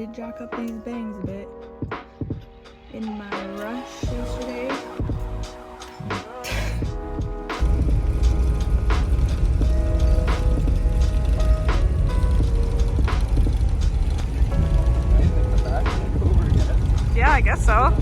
did jack up these bangs a bit in my rush yesterday. Yeah, I guess so.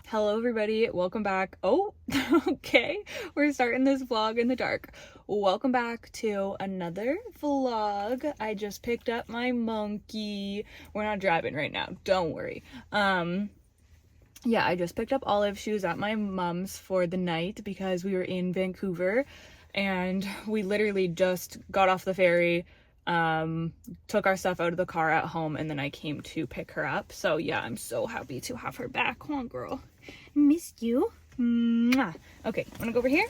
Hello everybody, welcome back. Oh, okay, we're starting this vlog in the dark. Welcome back to another vlog. I just picked up my monkey. We're not driving right now, don't worry. Yeah, I just picked up Olive. She was at my mom's for the night because we were in Vancouver and we literally just got off the ferry, took our stuff out of the car at home, and then I came to pick her up. So yeah, I'm so happy to have her back. Come on, girl. Missed you. Mwah. Okay, wanna go over here?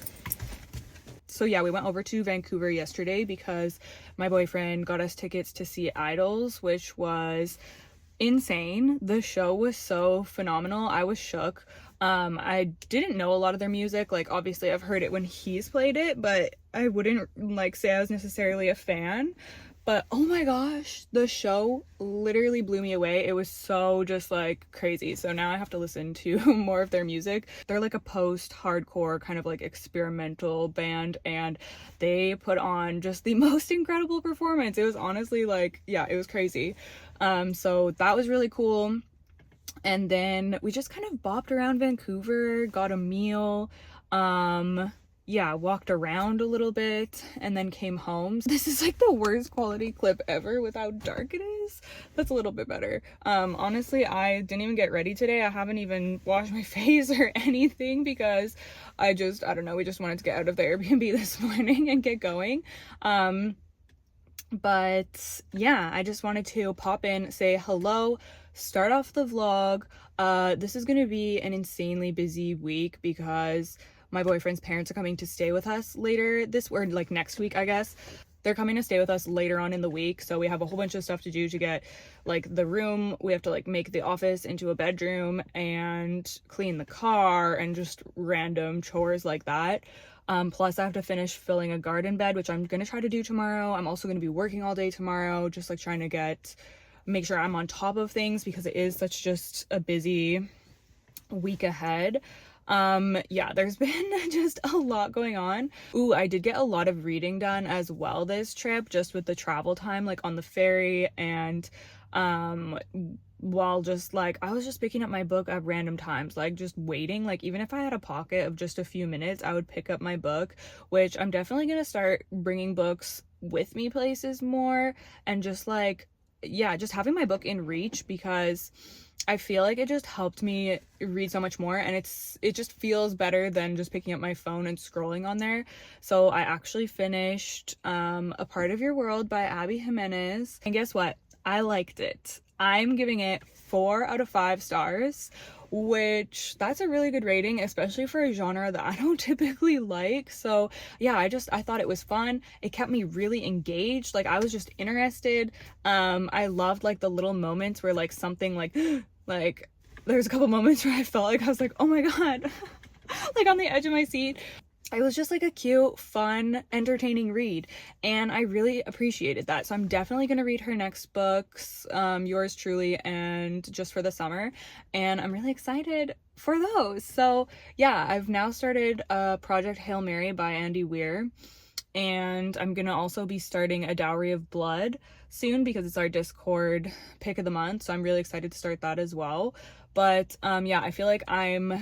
So yeah, we went over to Vancouver yesterday because my boyfriend got us tickets to see Idols, which was insane. The show was so phenomenal. I was shook. I didn't know a lot of their music. Like, obviously I've heard it when he's played it, but I wouldn't like say I was necessarily a fan. But oh my gosh, the show literally blew me away. It was so just like crazy. So now I have to listen to more of their music. They're like a post-hardcore kind of like experimental band, and they put on just the most incredible performance. It was honestly like, yeah, it was crazy. So that was really cool. And then we just kind of bopped around Vancouver, got a meal, yeah, walked around a little bit, and then came home. This is like the worst quality clip ever with how dark it is. That's a little bit better. Honestly, I didn't even get ready today. I haven't even washed my face or anything because I don't know, we just wanted to get out of the Airbnb this morning and get going. But yeah, I just wanted to pop in, say hello, start off the vlog. This is gonna be an insanely busy week because my boyfriend's parents are coming to stay with us later like next week, I guess. They're coming to stay with us later on in the week, so we have a whole bunch of stuff to do to get like the room. We have to like make the office into a bedroom and clean the car and just random chores like that. Plus I have to finish filling a garden bed, which I'm gonna try to do tomorrow. I'm also gonna be working all day tomorrow, just like trying to make sure I'm on top of things because it is such just a busy week ahead. Yeah, there's been just a lot going on. Ooh, I did get a lot of reading done as well this trip, just with the travel time, like on the ferry, and while just like I was just picking up my book at random times, like just waiting. Like even if I had a pocket of just a few minutes, I would pick up my book, which I'm definitely gonna start bringing books with me places more, and just like, yeah, just having my book in reach, because I feel like it just helped me read so much more, and it just feels better than just picking up my phone and scrolling on there. So I actually finished A Part of Your World by Abby Jimenez, and guess what? I liked it. I'm giving it 4 out of 5 stars, which that's a really good rating, especially for a genre that I don't typically like. So yeah, I thought it was fun. It kept me really engaged. Like I was just interested. I loved like the little moments where like something like there's a couple moments where I felt like I was like, oh my god, like on the edge of my seat. It was just like a cute, fun, entertaining read, and I really appreciated that. So I'm definitely going to read her next books, Yours Truly and Just for the Summer, and I'm really excited for those. So yeah, I've now started Project Hail Mary by Andy Weir, and I'm going to also be starting A Dowry of Blood soon because it's our Discord pick of the month, so I'm really excited to start that as well. But yeah, I feel like I'm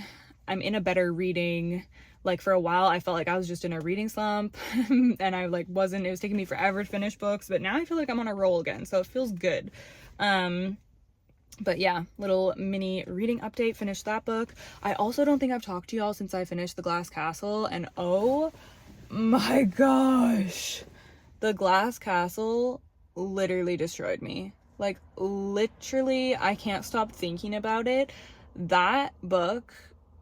in a better reading. Like for a while I felt like I was just in a reading slump and I like wasn't, it was taking me forever to finish books, but now I feel like I'm on a roll again, so it feels good. But yeah, little mini reading update, finished that book. I also don't think I've talked to y'all since I finished The Glass Castle, and oh my gosh, The Glass Castle literally destroyed me. Like, literally, I can't stop thinking about it. That book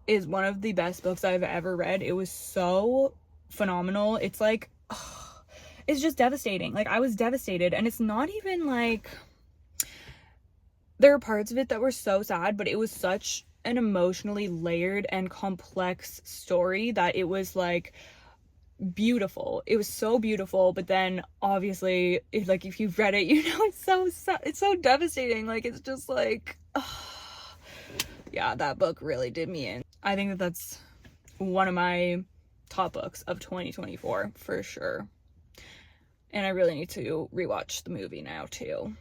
is one of the best books I've ever read. It was so phenomenal. It's like, it's just devastating. Like, I was devastated, and it's not even like, there are parts of it that were so sad, but it was such an emotionally layered and complex story that it was like beautiful. It was so beautiful, but then obviously if you've read it, you know, it's so devastating. Like, it's just like, yeah, that book really did me in. I think that that's one of my top books of 2024 for sure, and I really need to rewatch the movie now too.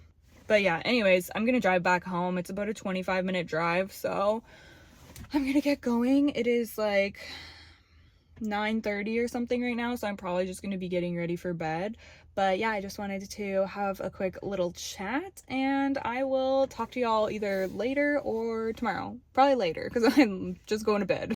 But yeah, anyways, I'm gonna drive back home. It's about a 25-minute drive, so I'm gonna get going. It is like 9:30 or something right now, so I'm probably just going to be getting ready for bed. But yeah, I just wanted to have a quick little chat, and I will talk to y'all either later or tomorrow. Probably later, because I'm just going to bed.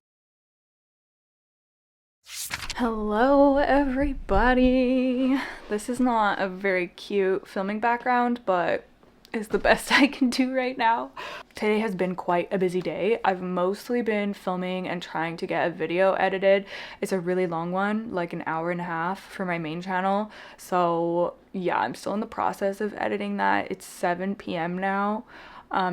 Hello everybody! This is not a very cute filming background, but is the best I can do right now. Today has been quite a busy day. I've mostly been filming and trying to get a video edited. It's a really long one, like an hour and a half for my main channel. So yeah, I'm still in the process of editing that. It's 7 p.m. now.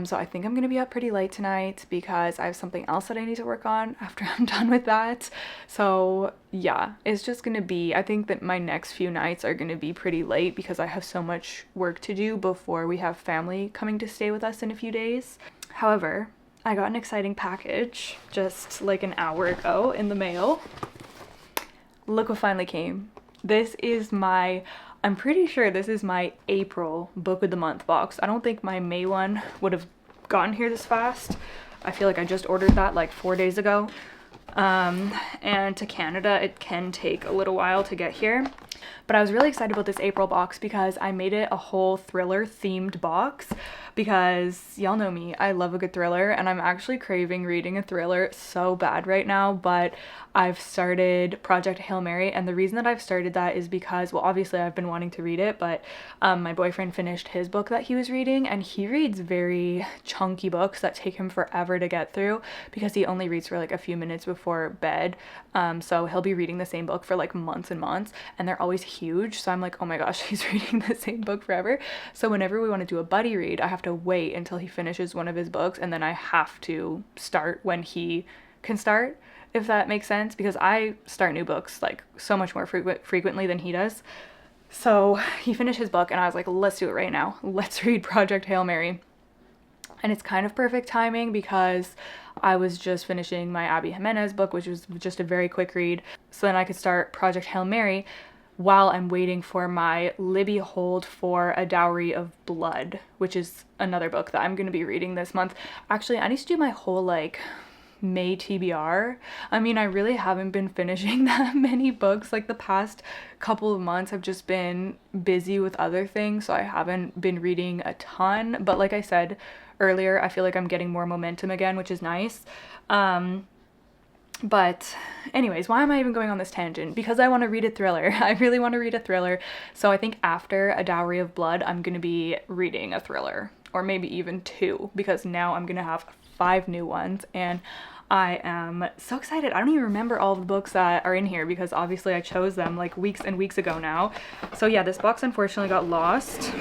So I think I'm gonna be up pretty late tonight because I have something else that I need to work on after I'm done with that. So yeah, it's just gonna be, I think that my next few nights are gonna be pretty late because I have so much work to do before we have family coming to stay with us in a few days. However, I got an exciting package just like an hour ago in the mail. Look what finally came. This is I'm pretty sure this is my April book of the month box. I don't think my May one would have gotten here this fast. I feel like I just ordered that like 4 days ago. And to Canada, it can take a little while to get here. But I was really excited about this April box because I made it a whole thriller themed box because y'all know me, I love a good thriller, and I'm actually craving reading a thriller so bad right now. But I've started Project Hail Mary, and the reason that I've started that is because, well, obviously I've been wanting to read it, but my boyfriend finished his book that he was reading, and he reads very chunky books that take him forever to get through because he only reads for like a few minutes before bed. So he'll be reading the same book for like months and months, and they're always huge. So I'm like, oh my gosh, he's reading the same book forever. So whenever we want to do a buddy read, I have to wait until he finishes one of his books, and then I have to start when he can start, if that makes sense, because I start new books like so much more frequently than he does. So he finished his book and I was like, let's do it right now. Let's read Project Hail Mary. And it's kind of perfect timing because I was just finishing my Abby Jimenez book, which was just a very quick read. So then I could start Project Hail Mary while I'm waiting for my Libby hold for A Dowry of Blood, which is another book that I'm going to be reading this month. Actually, I need to do my whole like May TBR. I mean, I really haven't been finishing that many books. Like the past couple of months I've just been busy with other things, so I haven't been reading a ton. But like I said earlier, I feel like I'm getting more momentum again, which is nice. But anyways, why am I even going on this tangent? Because I want to read a thriller. I really want to read a thriller. So I think after A Dowry of Blood, I'm going to be reading a thriller, or maybe even 2, because now I'm going to have 5 new ones, and I am so excited. I don't even remember all the books that are in here because obviously I chose them like weeks and weeks ago now. So yeah, this box unfortunately got lost.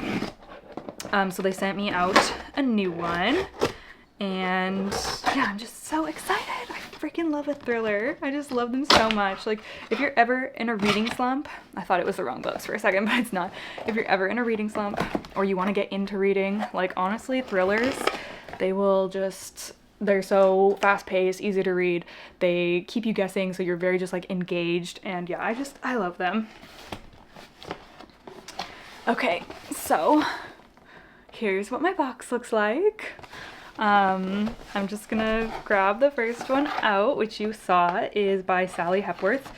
So they sent me out a new one. And yeah, I'm just so excited. I freaking love a thriller. I just love them so much. Like, if you're ever in a reading slump, I thought it was the wrong books for a second, but it's not. If you're ever in a reading slump or you want to get into reading, like honestly, thrillers, they're so fast-paced, easy to read. They keep you guessing, so you're very just like engaged, and yeah, I love them. Okay, so here's what my box looks like. I'm just gonna grab the first one out, which you saw is by Sally Hepworth,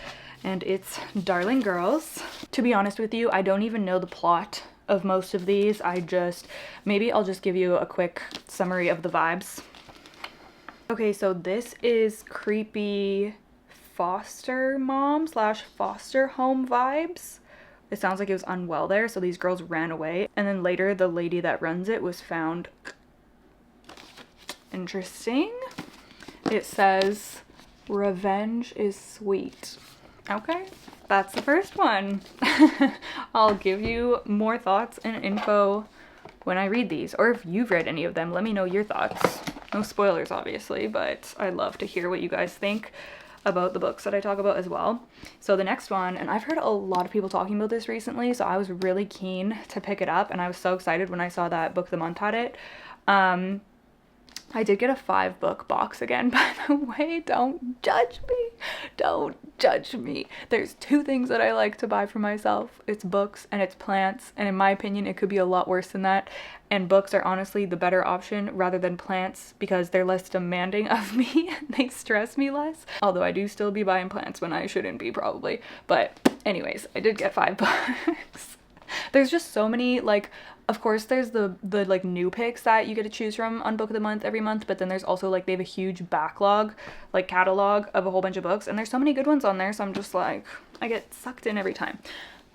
and it's Darling Girls. To be honest with you, I don't even know the plot of most of these. Maybe I'll just give you a quick summary of the vibes. Okay, so this is creepy foster mom / foster home vibes. It sounds like it was unwell there, so these girls ran away. And then later, the lady that runs it was found. Interesting. It says, revenge is sweet. Okay, that's the first one. I'll give you more thoughts and info when I read these, or if you've read any of them, let me know your thoughts. No spoilers, obviously, but I'd love to hear what you guys think about the books that I talk about as well. So the next one, and I've heard a lot of people talking about this recently, so I was really keen to pick it up, and I was so excited when I saw that Book of the Month had it. I did get a 5-book box again, by the way. Don't judge me. Don't judge me. There's 2 things that I like to buy for myself. It's books and it's plants. And in my opinion, it could be a lot worse than that. And books are honestly the better option rather than plants because they're less demanding of me. They stress me less. Although I do still be buying plants when I shouldn't be probably. But anyways, I did get 5 books. There's just so many, like, of course there's the like new picks that you get to choose from on Book of the Month every month, but then there's also like they have a huge backlog, like catalog of a whole bunch of books, and there's so many good ones on there, so I'm just like, I get sucked in every time.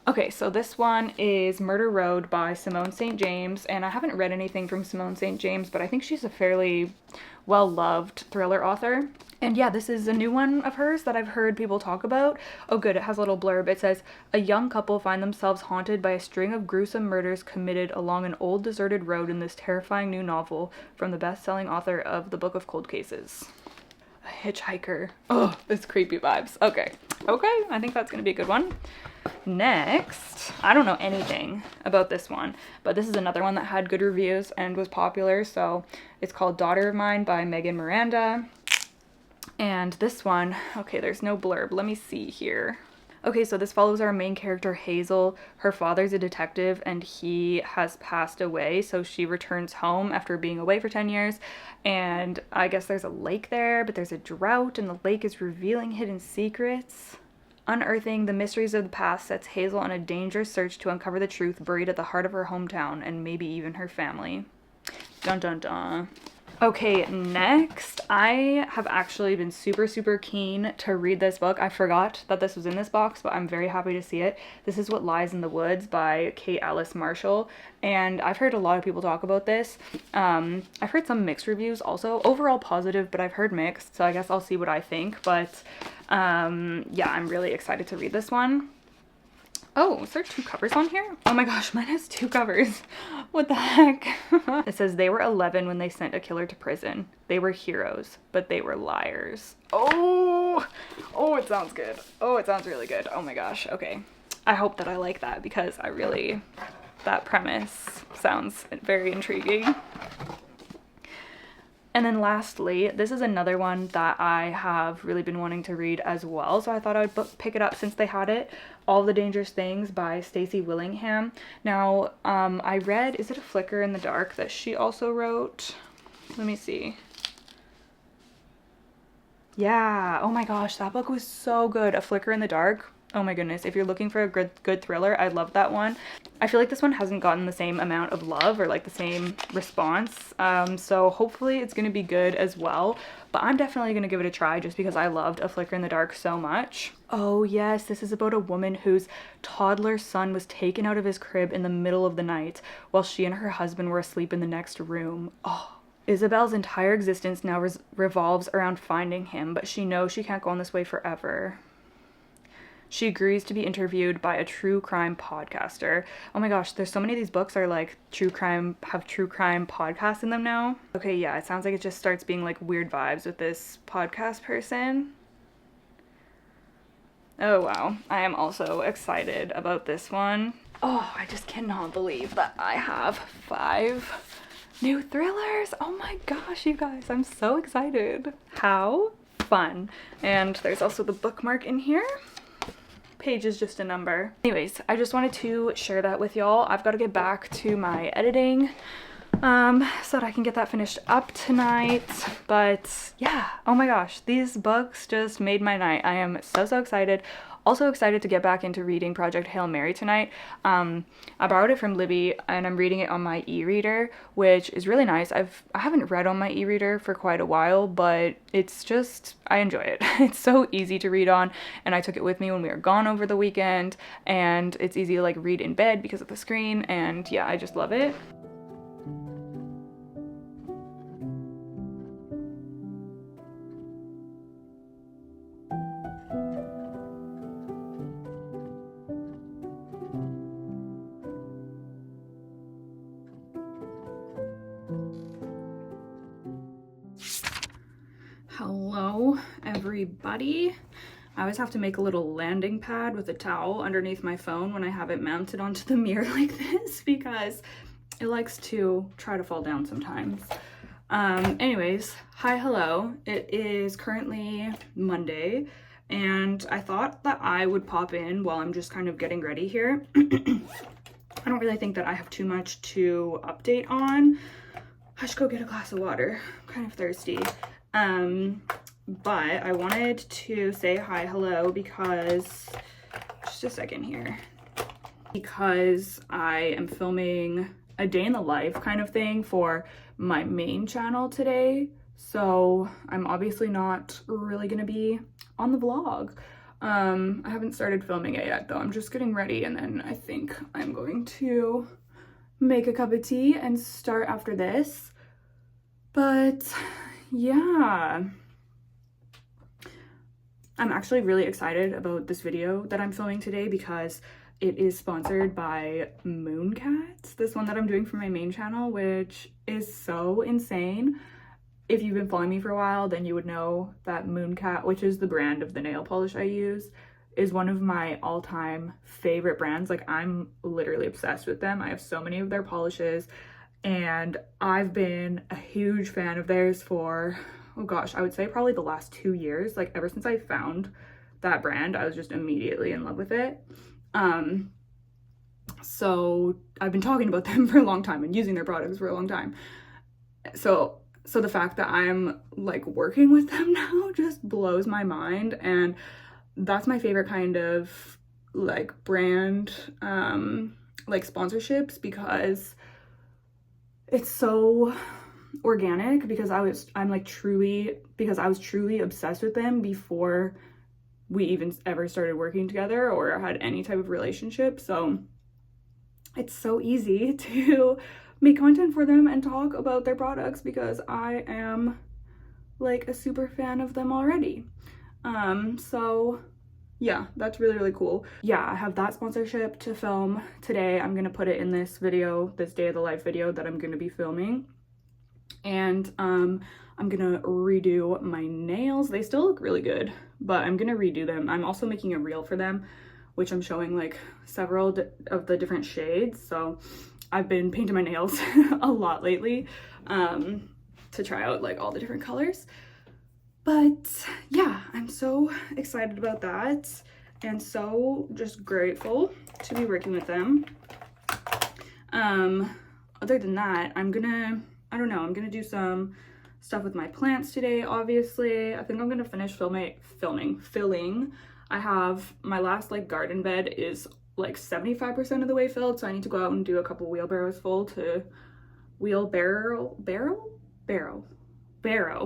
Okay, so this one is Murder Road by Simone St. James, and I haven't read anything from Simone St. James, but I think she's a fairly well-loved thriller author. And yeah, this is a new one of hers that I've heard people talk about. Oh good, it has a little blurb. It says, a young couple find themselves haunted by a string of gruesome murders committed along an old deserted road in this terrifying new novel from the best-selling author of The Book of Cold Cases. A hitchhiker. Oh, it's creepy vibes. Okay, I think that's gonna be a good one. Next, I don't know anything about this one, but this is another one that had good reviews and was popular. So it's called Daughter of Mine by Megan Miranda. And this one, okay, there's no blurb. Let me see here. Okay, so this follows our main character, Hazel. Her father's a detective and he has passed away, so she returns home after being away for 10 years. And I guess there's a lake there, but there's a drought and the lake is revealing hidden secrets. Unearthing the mysteries of the past sets Hazel on a dangerous search to uncover the truth buried at the heart of her hometown and maybe even her family. Dun dun dun. Okay, next, I have actually been super keen to read this book. I forgot that this was in this box, but I'm very happy to see it. This is What Lies in the Woods by Kate Alice Marshall, and I've heard a lot of people talk about this. I've heard some mixed reviews also. Overall positive, but I've heard mixed, so I guess I'll see what I think. But yeah, I'm really excited to read this one. Oh, is there 2 covers on here? Oh my gosh, mine has 2 covers. What the heck? It says, they were 11 when they sent a killer to prison. They were heroes, but they were liars. Oh, it sounds good. Oh, it sounds really good. Oh my gosh, okay. I hope that I like that because that premise sounds very intriguing. And then lastly, this is another one that I have really been wanting to read as well, so I thought I would pick it up since they had it. All the Dangerous Things by Stacey Willingham. Now, I read, is it A Flicker in the Dark that she also wrote? Let me see. Yeah, oh my gosh, that book was so good. A Flicker in the Dark. Oh my goodness, if you're looking for a good thriller, I love that one. I feel like this one hasn't gotten the same amount of love or like the same response, so hopefully it's gonna be good as well, but I'm definitely gonna give it a try just because I loved A Flicker in the Dark so much. Oh yes, this is about a woman whose toddler son was taken out of his crib in the middle of the night while she and her husband were asleep in the next room. Oh. Isabel's entire existence now revolves around finding him, but she knows she can't go on this way forever. She agrees to be interviewed by a true crime podcaster. Oh my gosh, there's so many of these books are like have true crime podcasts in them now. Okay, yeah, it sounds like it just starts being like weird vibes with this podcast person. Oh wow, I am also excited about this one. Oh, I just cannot believe that I have 5 new thrillers. Oh my gosh, you guys, I'm so excited. How fun. And there's also the bookmark in here. Page is just a number. Anyways, I just wanted to share that with y'all. I've got to get back to my editing so that I can get that finished up tonight. But yeah, oh my gosh, these books just made my night. I am so excited. Also excited to get back into reading Project Hail Mary tonight. I borrowed it from Libby and I'm reading it on my e-reader, which is really nice. I haven't read on my e-reader for quite a while, but it's just, I enjoy it. It's so easy to read on, and I took it with me when we were gone over the weekend, and it's easy to like read in bed because of the screen, and yeah, I just love it. Hello, everybody. I always have to make a little landing pad with a towel underneath my phone when I have it mounted onto the mirror like this because it likes to try to fall down sometimes. Anyways, hi, hello. It is currently Monday, and I thought that I would pop in while I'm just kind of getting ready here. I don't really think that I have too much to update on. I should go get a glass of water. I'm kind of thirsty. But I wanted to say hi, hello, because, just a second here, because I am filming a day in the life kind of thing for my main channel today. So I'm obviously not really gonna be on the vlog. I haven't started filming it yet though. I'm just getting ready, and then I think I'm going to make a cup of tea and start after this. But yeah, I'm actually really excited about this video that I'm filming today because it is sponsored by Mooncat, this one that I'm doing for my main channel, which is so insane. If you've been following me for a while, then you would know that Mooncat, which is the brand of the nail polish I use, is one of my all-time favorite brands. Like, I'm literally obsessed with them. I have so many of their polishes, and I've been a huge fan of theirs for, oh gosh, I would say probably the last 2 years. Like, ever since I found that brand, I was just immediately in love with it. So I've been talking about them for a long time and using their products for a long time. So the fact that I'm like working with them now just blows my mind, and that's my favorite kind of like brand like sponsorships, because it's so organic, because I was truly obsessed with them before we even ever started working together or had any type of relationship. So it's so easy to make content for them and talk about their products because I am like a super fan of them already. So yeah, that's really, really cool. Yeah, I have that sponsorship to film today. I'm gonna put it in this video, this day of the life video that I'm gonna be filming. And I'm gonna redo my nails. They still look really good, but I'm gonna redo them. I'm also making a reel for them, which I'm showing like several of the different shades. So I've been painting my nails a lot lately to try out like all the different colors. But yeah, I'm so excited about that and so just grateful to be working with them. Other than that, I'm gonna do some stuff with my plants today, obviously. I think I'm gonna finish filling. I have my last like garden bed is like 75% of the way filled, so I need to go out and do a couple wheelbarrows full to barrow.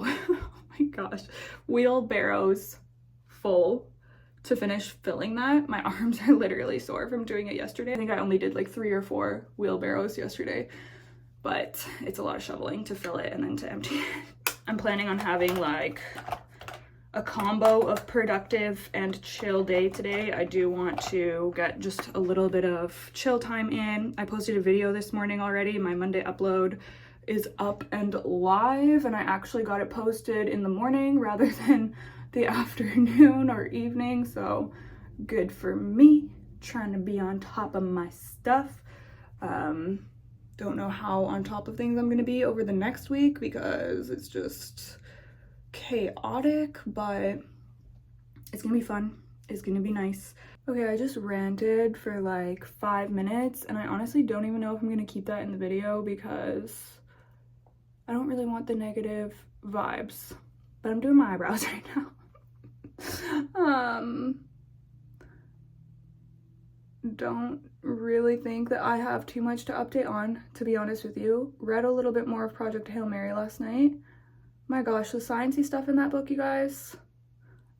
Oh my gosh, wheelbarrows full to finish filling that. My arms are literally sore from doing it yesterday. I think I only did like 3 or 4 wheelbarrows yesterday, but it's a lot of shoveling to fill it and then to empty it. I'm planning on having like a combo of productive and chill day today. I do want to get just a little bit of chill time in. I posted a video this morning already. My Monday upload is up and live, and I actually got it posted in the morning rather than the afternoon or evening, so good for me. Trying to be on top of my stuff. Don't know how on top of things I'm gonna be over the next week because it's just chaotic, but it's gonna be fun. It's gonna be nice. Okay, I just ranted for like 5 minutes, and I honestly don't even know if I'm gonna keep that in the video because I don't really want the negative vibes, but I'm doing my eyebrows right now. don't really think that I have too much to update on, to be honest with you. Read a little bit more of Project Hail Mary last night. My gosh, the sciencey stuff in that book, you guys.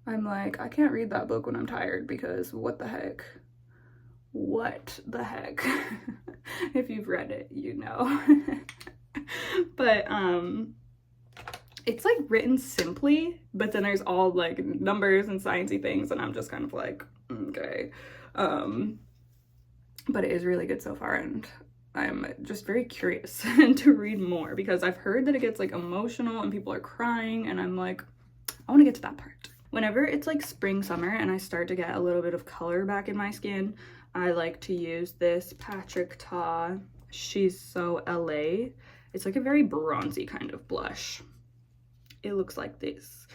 I'm like, I can't read that book when I'm tired because what the heck? What the heck? If you've read it, you know. But it's like written simply, but then there's all like numbers and sciencey things, and I'm just kind of like, okay. But it is really good so far, and I'm just very curious to read more because I've heard that it gets like emotional and people are crying, and I'm like, I want to get to that part. Whenever it's like spring, summer, and I start to get a little bit of color back in my skin, I like to use this Patrick Ta She's So LA. It's like a very bronzy kind of blush. It looks like this.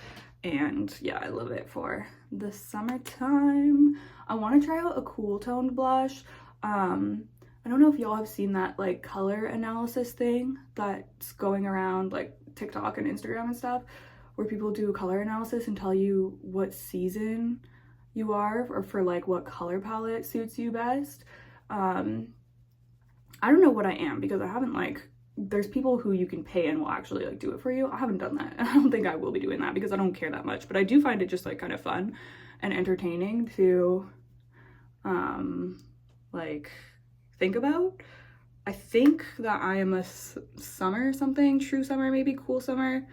And yeah, I love it for the summertime. I want to try out a cool toned blush. I don't know if y'all have seen that like color analysis thing that's going around like TikTok and Instagram and stuff, where people do a color analysis and tell you what season you are or for like what color palette suits you best. I don't know what I am because I haven't like, there's people who you can pay and will actually like do it for you. I haven't done that. I don't think I will be doing that because I don't care that much, but I do find it just like kind of fun and entertaining to like think about. I think that I am a summer something, true summer, maybe cool summer.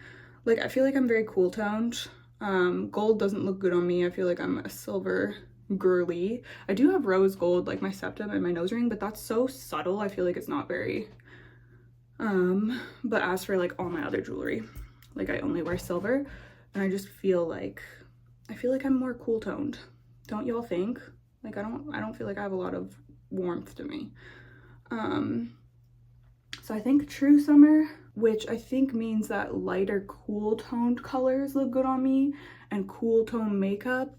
Like I feel like I'm very cool toned. Gold doesn't look good on me. I feel like I'm a silver girly. I do have rose gold like my septum and my nose ring, but that's so subtle. I feel like it's not very but as for like all my other jewelry, like I only wear silver, and I just feel like I'm more cool toned. Don't y'all think? Like I don't feel like I have a lot of warmth to me. So I think true summer, which I think means that lighter cool toned colors look good on me, and cool tone makeup.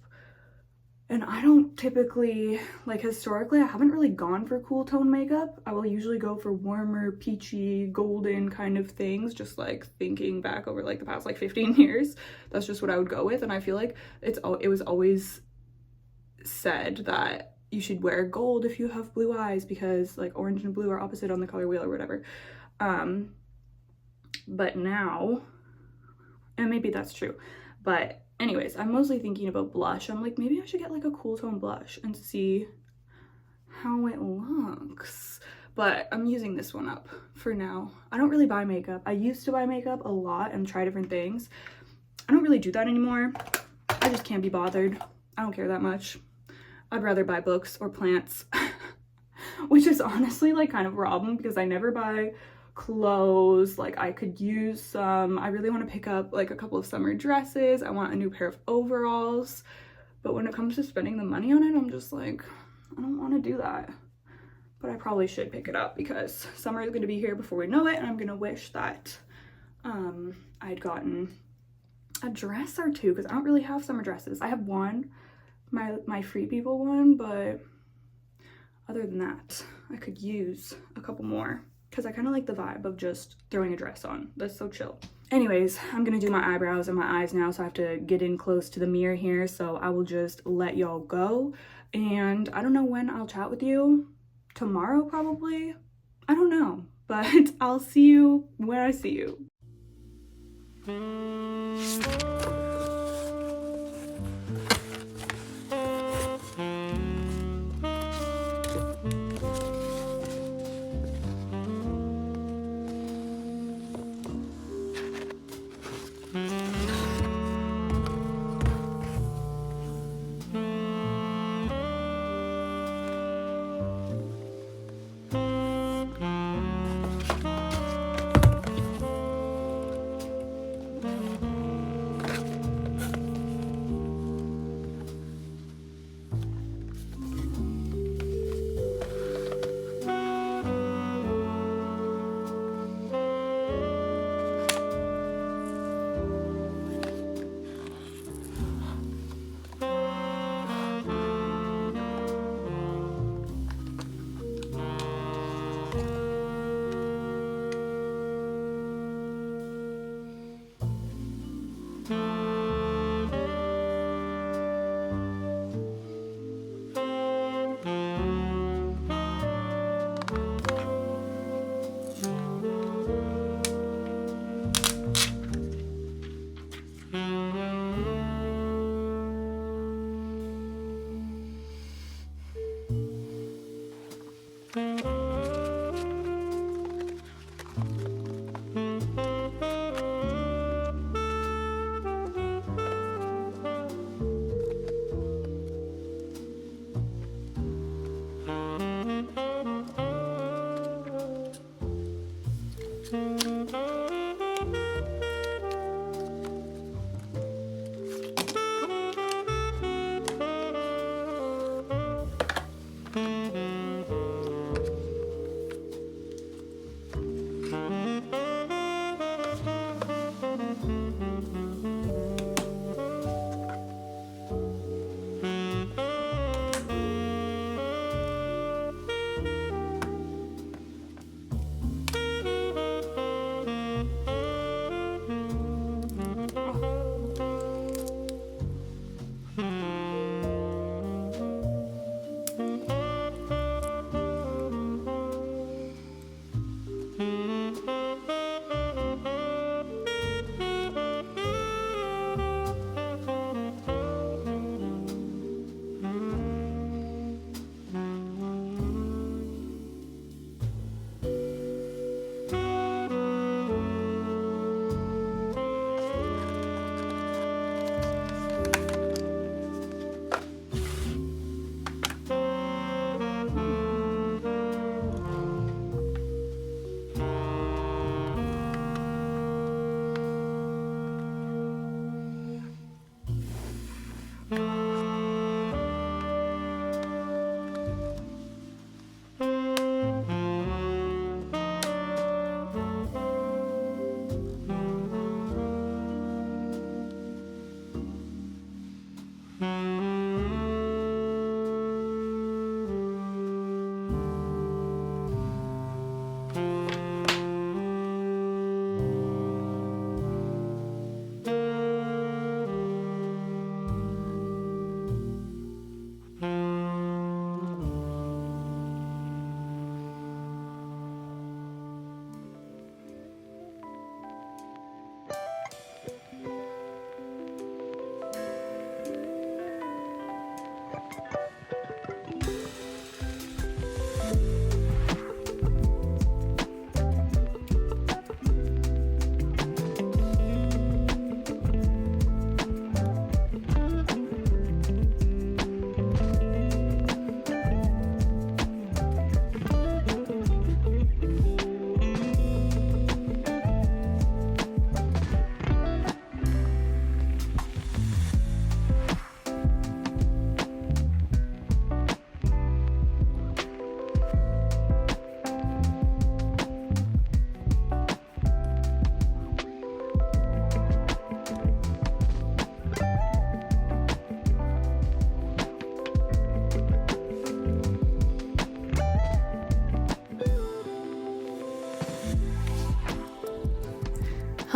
And I don't typically, like historically, I haven't really gone for cool tone makeup. I will usually go for warmer, peachy, golden kind of things, just like thinking back over like the past like 15 years. That's just what I would go with. And I feel like it was always said that you should wear gold if you have blue eyes because like orange and blue are opposite on the color wheel or whatever. But now, and maybe that's true, but anyways, I'm mostly thinking about blush. I'm like, maybe I should get like a cool tone blush and see how it looks. But I'm using this one up for now. I don't really buy makeup. I used to buy makeup a lot and try different things. I don't really do that anymore. I just can't be bothered. I don't care that much. I'd rather buy books or plants, which is honestly like kind of a problem because I never buy clothes. Like I could use some, I really want to pick up like a couple of summer dresses. I want a new pair of overalls, but when it comes to spending the money on it, I'm just like, I don't want to do that. But I probably should pick it up because summer is going to be here before we know it, and I'm going to wish that I'd gotten a dress or two because I don't really have summer dresses. I have one, my Free People one, but other than that, I could use a couple more because I kind of like the vibe of just throwing a dress on. That's so chill. Anyways, I'm gonna do my eyebrows and my eyes now, so I have to get in close to the mirror here, so I will just let y'all go, and I don't know when I'll chat with you. Tomorrow probably? I don't know, but I'll see you when I see you.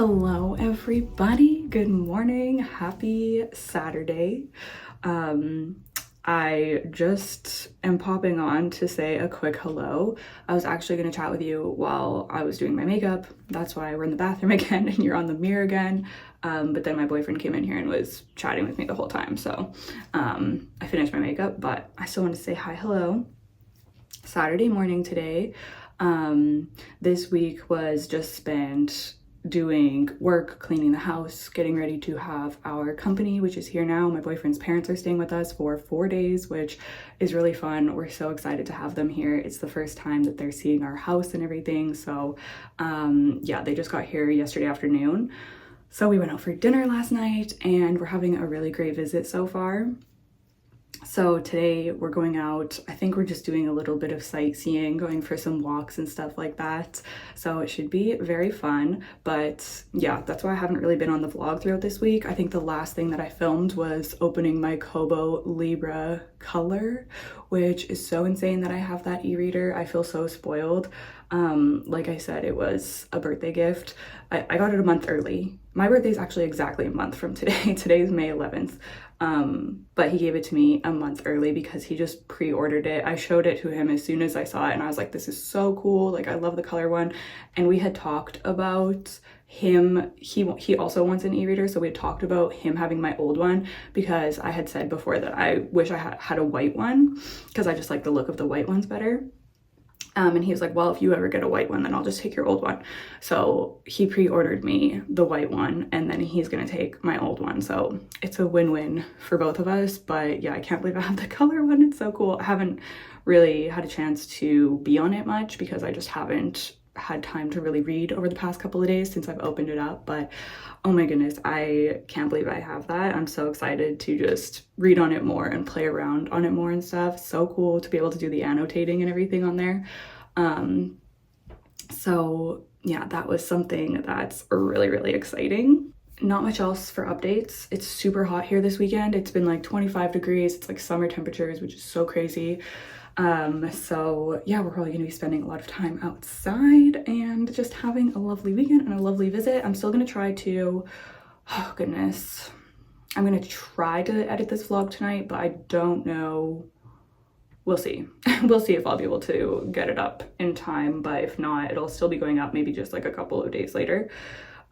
Hello everybody, good morning, happy Saturday. I just am popping on to say a quick hello. I was actually going to chat with you while I was doing my makeup. That's why we're in the bathroom again and you're on the mirror again. But then my boyfriend came in here and was chatting with me the whole time. So I finished my makeup, but I still want to say hi, hello. Saturday morning today. This week was just spent doing work, cleaning the house, getting ready to have our company, which is here now. My boyfriend's parents are staying with us for 4 days, which is really fun. We're so excited to have them here. It's the first time that they're seeing our house and everything. So yeah, they just got here yesterday afternoon. So we went out for dinner last night and we're having a really great visit so far. So today we're going out. I think we're just doing a little bit of sightseeing, going for some walks and stuff like that. So it should be very fun. But yeah, that's why I haven't really been on the vlog throughout this week. I think the last thing that I filmed was opening my Kobo Libra color, which is so insane that I have that e-reader. I feel so spoiled. Like I said, it was a birthday gift. I got it a month early. My birthday is actually exactly a month from today. Today's May 11th. But he gave it to me a month early because he just pre-ordered it. I showed it to him as soon as I saw it and I was like, this is so cool. Like, I love the color one. And we had talked about him. He also wants an e-reader. So we had talked about him having my old one because I had said before that I wish I had a white one because I just like the look of the white ones better. And he was like, well, if you ever get a white one, then I'll just take your old one. So he pre-ordered me the white one and then he's gonna take my old one. So it's a win-win for both of us. But yeah, I can't believe I have the color one. It's so cool. I haven't really had a chance to be on it much because I just haven't had time to really read over the past couple of days since I've opened it up. But oh my goodness, I can't believe I have that. I'm so excited to just read on it more and play around on it more and stuff. So cool to be able to do the annotating and everything on there. So yeah, that was something that's really, really exciting. Not much else for updates. It's super hot here this weekend. It's been like 25 degrees. It's like summer temperatures, which is so crazy. So yeah, we're probably going to be spending a lot of time outside and just having a lovely weekend and a lovely visit. I'm still going to try to, oh goodness, I'm going to try to edit this vlog tonight, but I don't know. We'll see. We'll see if I'll be able to get it up in time, but if not, it'll still be going up maybe just like a couple of days later.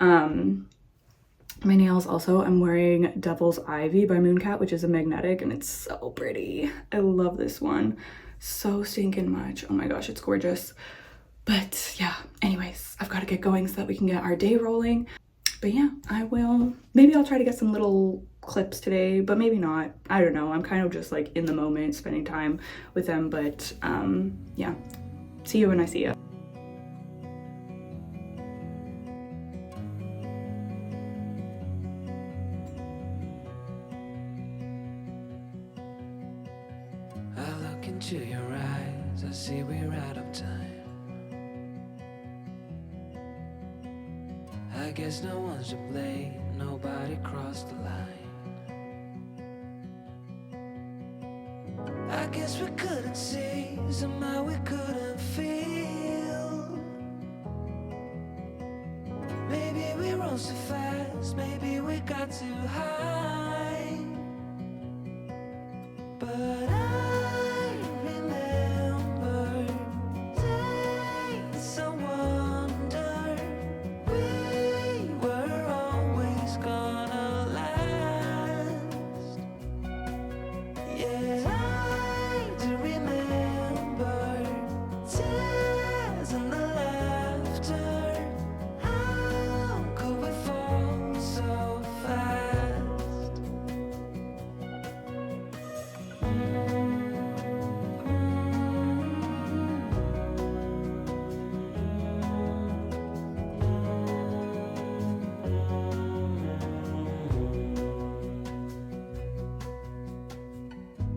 My nails also, I'm wearing Devil's Ivy by Mooncat, which is a magnetic and it's so pretty. I love this one so stinking much. Oh my gosh, it's gorgeous. But yeah, anyways, I've got to get going so that we can get our day rolling. But yeah, maybe I'll try to get some little clips today, but maybe not. I don't know. I'm kind of just like in the moment, spending time with them. But yeah, see you when I see you. I look into your eyes, I see we're out of time. I guess no one's to blame, nobody crossed the line. I guess we couldn't see, somehow we couldn't feel. Maybe we rose too fast, maybe we got too high. But I remember days I wonder we were always gonna last. Yeah, I do remember tears and the laughter. How could we fall so fast?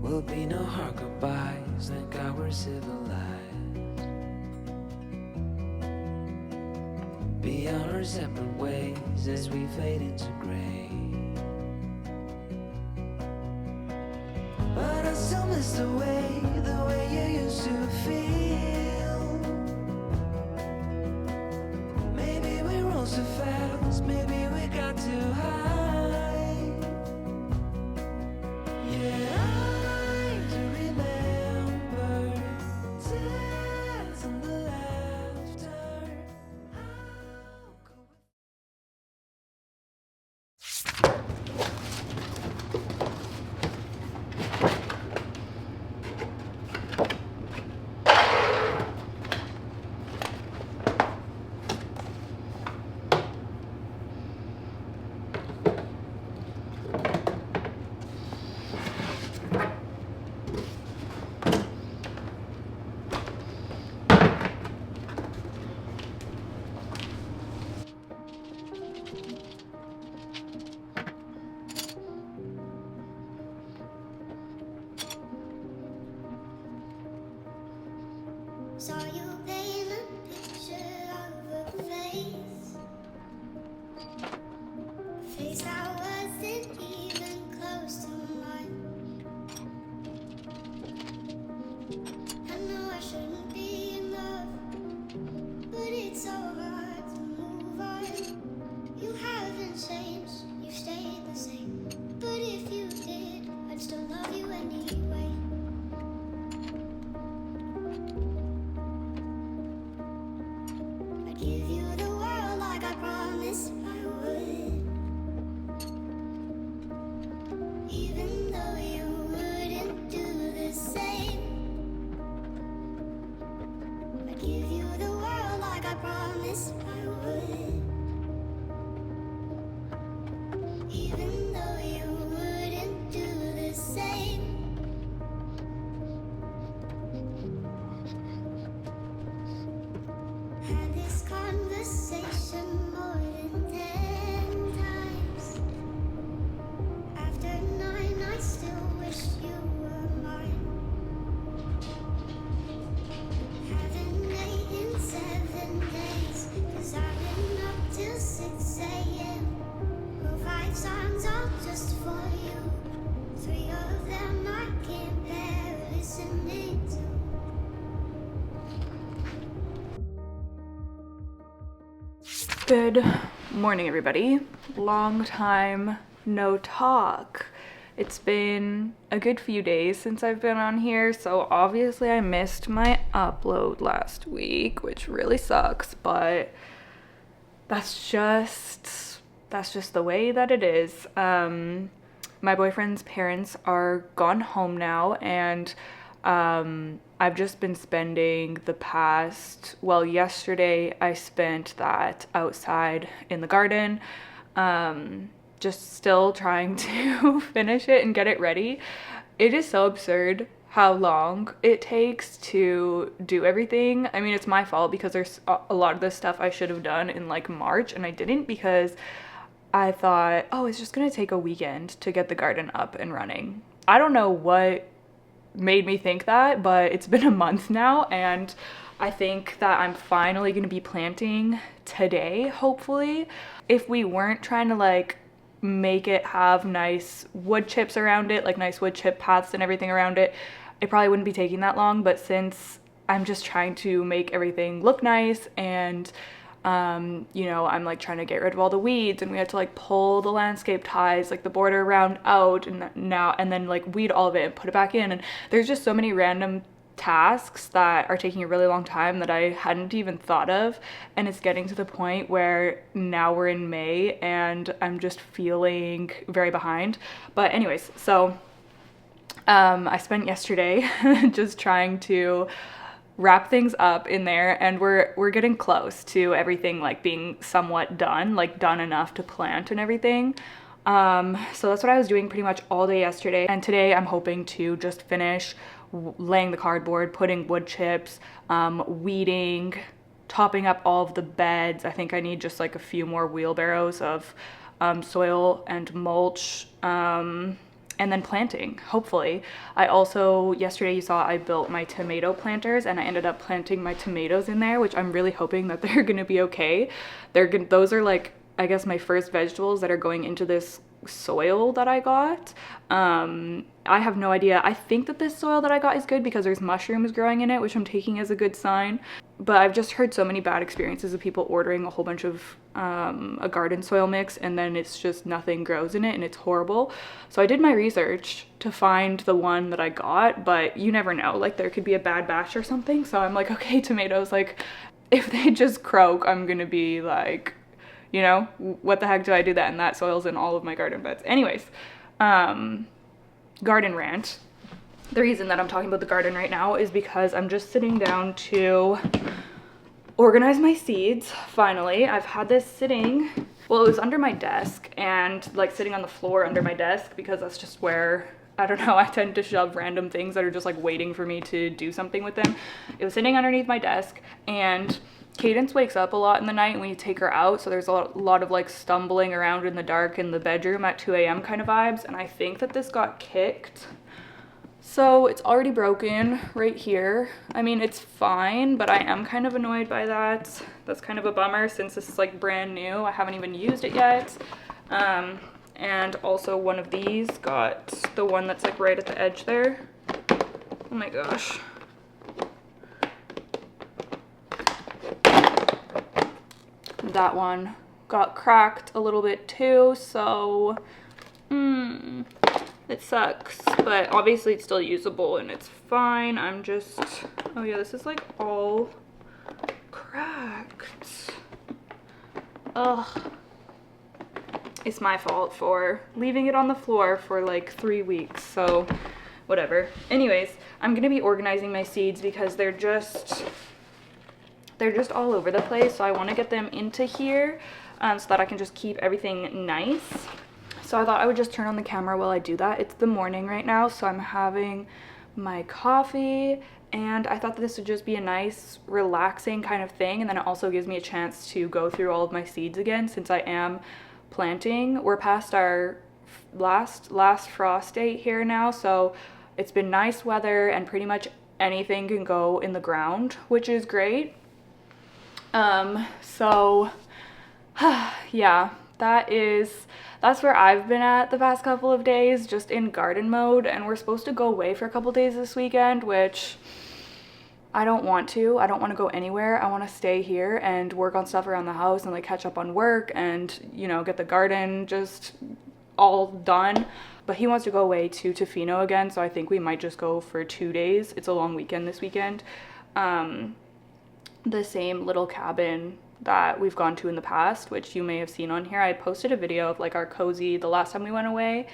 Will be no hard goodbyes, thank God we're civilized. Be on our separate ways as we fade into gray. But I still miss the way you used to feel. Maybe we rose too fast. fast, maybe we got too high. Yeah, I do remember tears and the laughter. How could we Saw you paint a picture of a face that wasn't even close to mine. I know I shouldn't be in love, but it's so hard to move on. You haven't changed, you stayed the same. But if you did, I'd still love you anyway. I'd give you the world like I promised I would, even though you wouldn't do the same. I'd give you the world like I promised I would, even though you wouldn't do the same. Had this conversation more than 10 times. After 9, I still wish you were mine. Haven't ate in 7 days, 'cause I've been up till 6 a.m. Wrote 5 songs all just for you. 3 of them I can't bear listening to. Good morning, everybody. Long time no talk. It's been a good few days since I've been on here, so obviously I missed my upload last week, which really sucks, but that's just the way that it is. My boyfriend's parents are gone home now, and I've just been spending the past, well, yesterday I spent that outside in the garden, just still trying to finish it and get it ready. It is so absurd how long it takes to do everything. I mean, it's my fault because there's a lot of this stuff I should have done in like March, and I didn't because I thought, oh, it's just gonna take a weekend to get the garden up and running. I don't know what made me think that, but it's been a month now, and I think that I'm finally gonna be planting today, hopefully. If we weren't trying to like make it have nice wood chips around it, like nice wood chip paths and everything around it, it probably wouldn't be taking that long. But since I'm just trying to make everything look nice, and you know, I'm like trying to get rid of all the weeds, and we had to like pull the landscape ties, like the border around out, and then like weed all of it and put it back in, and there's just so many random tasks that are taking a really long time that I hadn't even thought of, and it's getting to the point where now we're in May and I'm just feeling very behind. But anyways, so I spent yesterday just trying to wrap things up in there, and we're getting close to everything like being somewhat done, like done enough to plant and everything. So that's what I was doing pretty much all day yesterday, and today I'm hoping to just finish laying the cardboard, putting wood chips, weeding, topping up all of the beds. I think I need just like a few more wheelbarrows of soil and mulch, and then planting, hopefully. I also, yesterday you saw I built my tomato planters, and I ended up planting my tomatoes in there, which I'm really hoping that they're gonna be okay. Those are like, I guess, my first vegetables that are going into this soil that I got. I have no idea. I think that this soil that I got is good because there's mushrooms growing in it, which I'm taking as a good sign. But I've just heard so many bad experiences of people ordering a whole bunch of a garden soil mix, and then it's just nothing grows in it and it's horrible. So I did my research to find the one that I got, but you never know, like there could be a bad batch or something. So I'm like, okay, tomatoes, like if they just croak, I'm gonna be like, you know, what the heck do I do that? And that soil's in all of my garden beds. Anyways, garden rant. The reason that I'm talking about the garden right now is because I'm just sitting down to organize my seeds. Finally, I've had this sitting, well, it was under my desk and like sitting on the floor under my desk because that's just where, I don't know, I tend to shove random things that are just like waiting for me to do something with them. It was sitting underneath my desk, and Cadence wakes up a lot in the night when you take her out, so there's a lot of like stumbling around in the dark in the bedroom at 2 a.m. kind of vibes, and I think that this got kicked. So it's already broken right here. I mean, it's fine, but I am kind of annoyed by that. That's kind of a bummer since this is like brand new. I haven't even used it yet. And also one of these got the one that's like right at the edge there. Oh my gosh. That one got cracked a little bit too, so it sucks, but obviously it's still usable and it's fine. I'm just, oh yeah, this is like all cracked. Ugh. It's my fault for leaving it on the floor for like 3 weeks, so whatever. Anyways, I'm gonna be organizing my seeds because they're just all over the place, so I want to get them into here so that I can just keep everything nice. So I thought I would just turn on the camera while I do that. It's the morning right now, so I'm having my coffee, and I thought that this would just be a nice relaxing kind of thing, and then it also gives me a chance to go through all of my seeds again since I am planting. We're past our last frost date here now, so it's been nice weather and pretty much anything can go in the ground, which is great. So yeah, that's where I've been at the past couple of days, just in garden mode, and we're supposed to go away for a couple days this weekend, which I don't want to. I don't want to go anywhere. I want to stay here and work on stuff around the house and like catch up on work and, you know, get the garden just all done. But he wants to go away to Tofino again, so I think we might just go for 2 days. It's a long weekend this weekend. The same little cabin that we've gone to in the past, which you may have seen on here. I posted a video of like our cozy the last time we went away,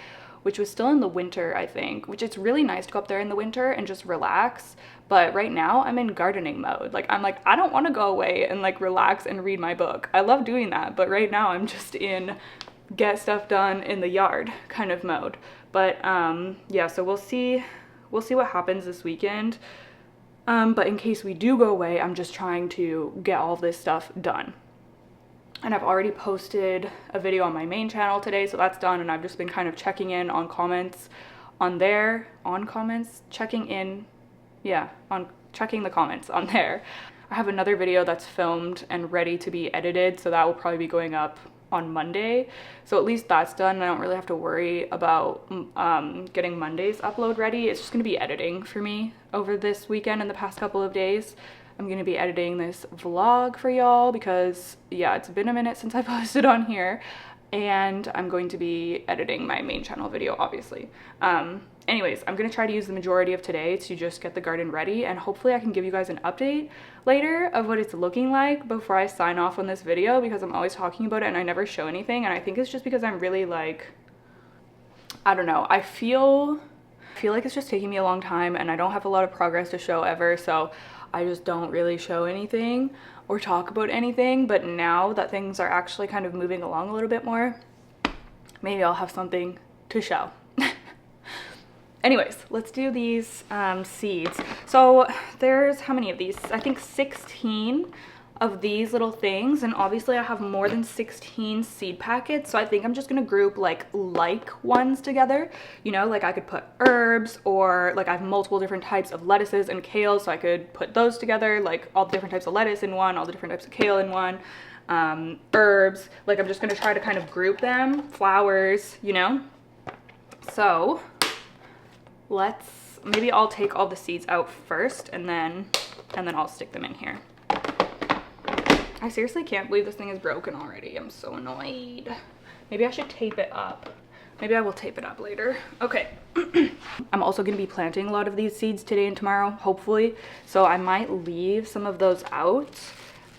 which was still in the winter, I think, which it's really nice to go up there in the winter and just relax. But right now I'm in gardening mode. Like, I'm like, I don't want to go away and like relax and read my book. I love doing that, but right now I'm just in get stuff done in the yard kind of mode. But yeah, so we'll see what happens this weekend. But in case we do go away, I'm just trying to get all of this stuff done. And I've already posted a video on my main channel today, so that's done, and I've just been kind of checking in on comments on there, checking the comments on there. I have another video that's filmed and ready to be edited, so that will probably be going up on Monday. So at least that's done, and I don't really have to worry about getting Monday's upload ready. It's just gonna be editing for me over this weekend and the past couple of days. I'm gonna be editing this vlog for y'all because yeah, it's been a minute since I posted on here, and I'm going to be editing my main channel video, obviously. Anyways, I'm gonna try to use the majority of today to just get the garden ready, and hopefully I can give you guys an update later of what it's looking like before I sign off on this video, because I'm always talking about it and I never show anything, and I think it's just because I'm really like, I don't know, I feel like it's just taking me a long time and I don't have a lot of progress to show ever, so I just don't really show anything or talk about anything. But now that things are actually kind of moving along a little bit more, maybe I'll have something to show. Anyways, let's do these seeds. So there's how many of these? I think 16 of these little things, and obviously I have more than 16 seed packets, so I think I'm just gonna group like ones together, you know, like I could put herbs, or like I have multiple different types of lettuces and kale, so I could put those together, like all the different types of lettuce in one, all the different types of kale in one, herbs, like I'm just gonna try to kind of group them, flowers, you know. So maybe I'll take all the seeds out first, and then I'll stick them in here. I I seriously can't believe this thing is broken already. I'm so annoyed. Maybe I should tape it up. Maybe I will tape it up later. Okay. I'm also going to be planting a lot of these seeds today and tomorrow, hopefully. So I might leave some of those out.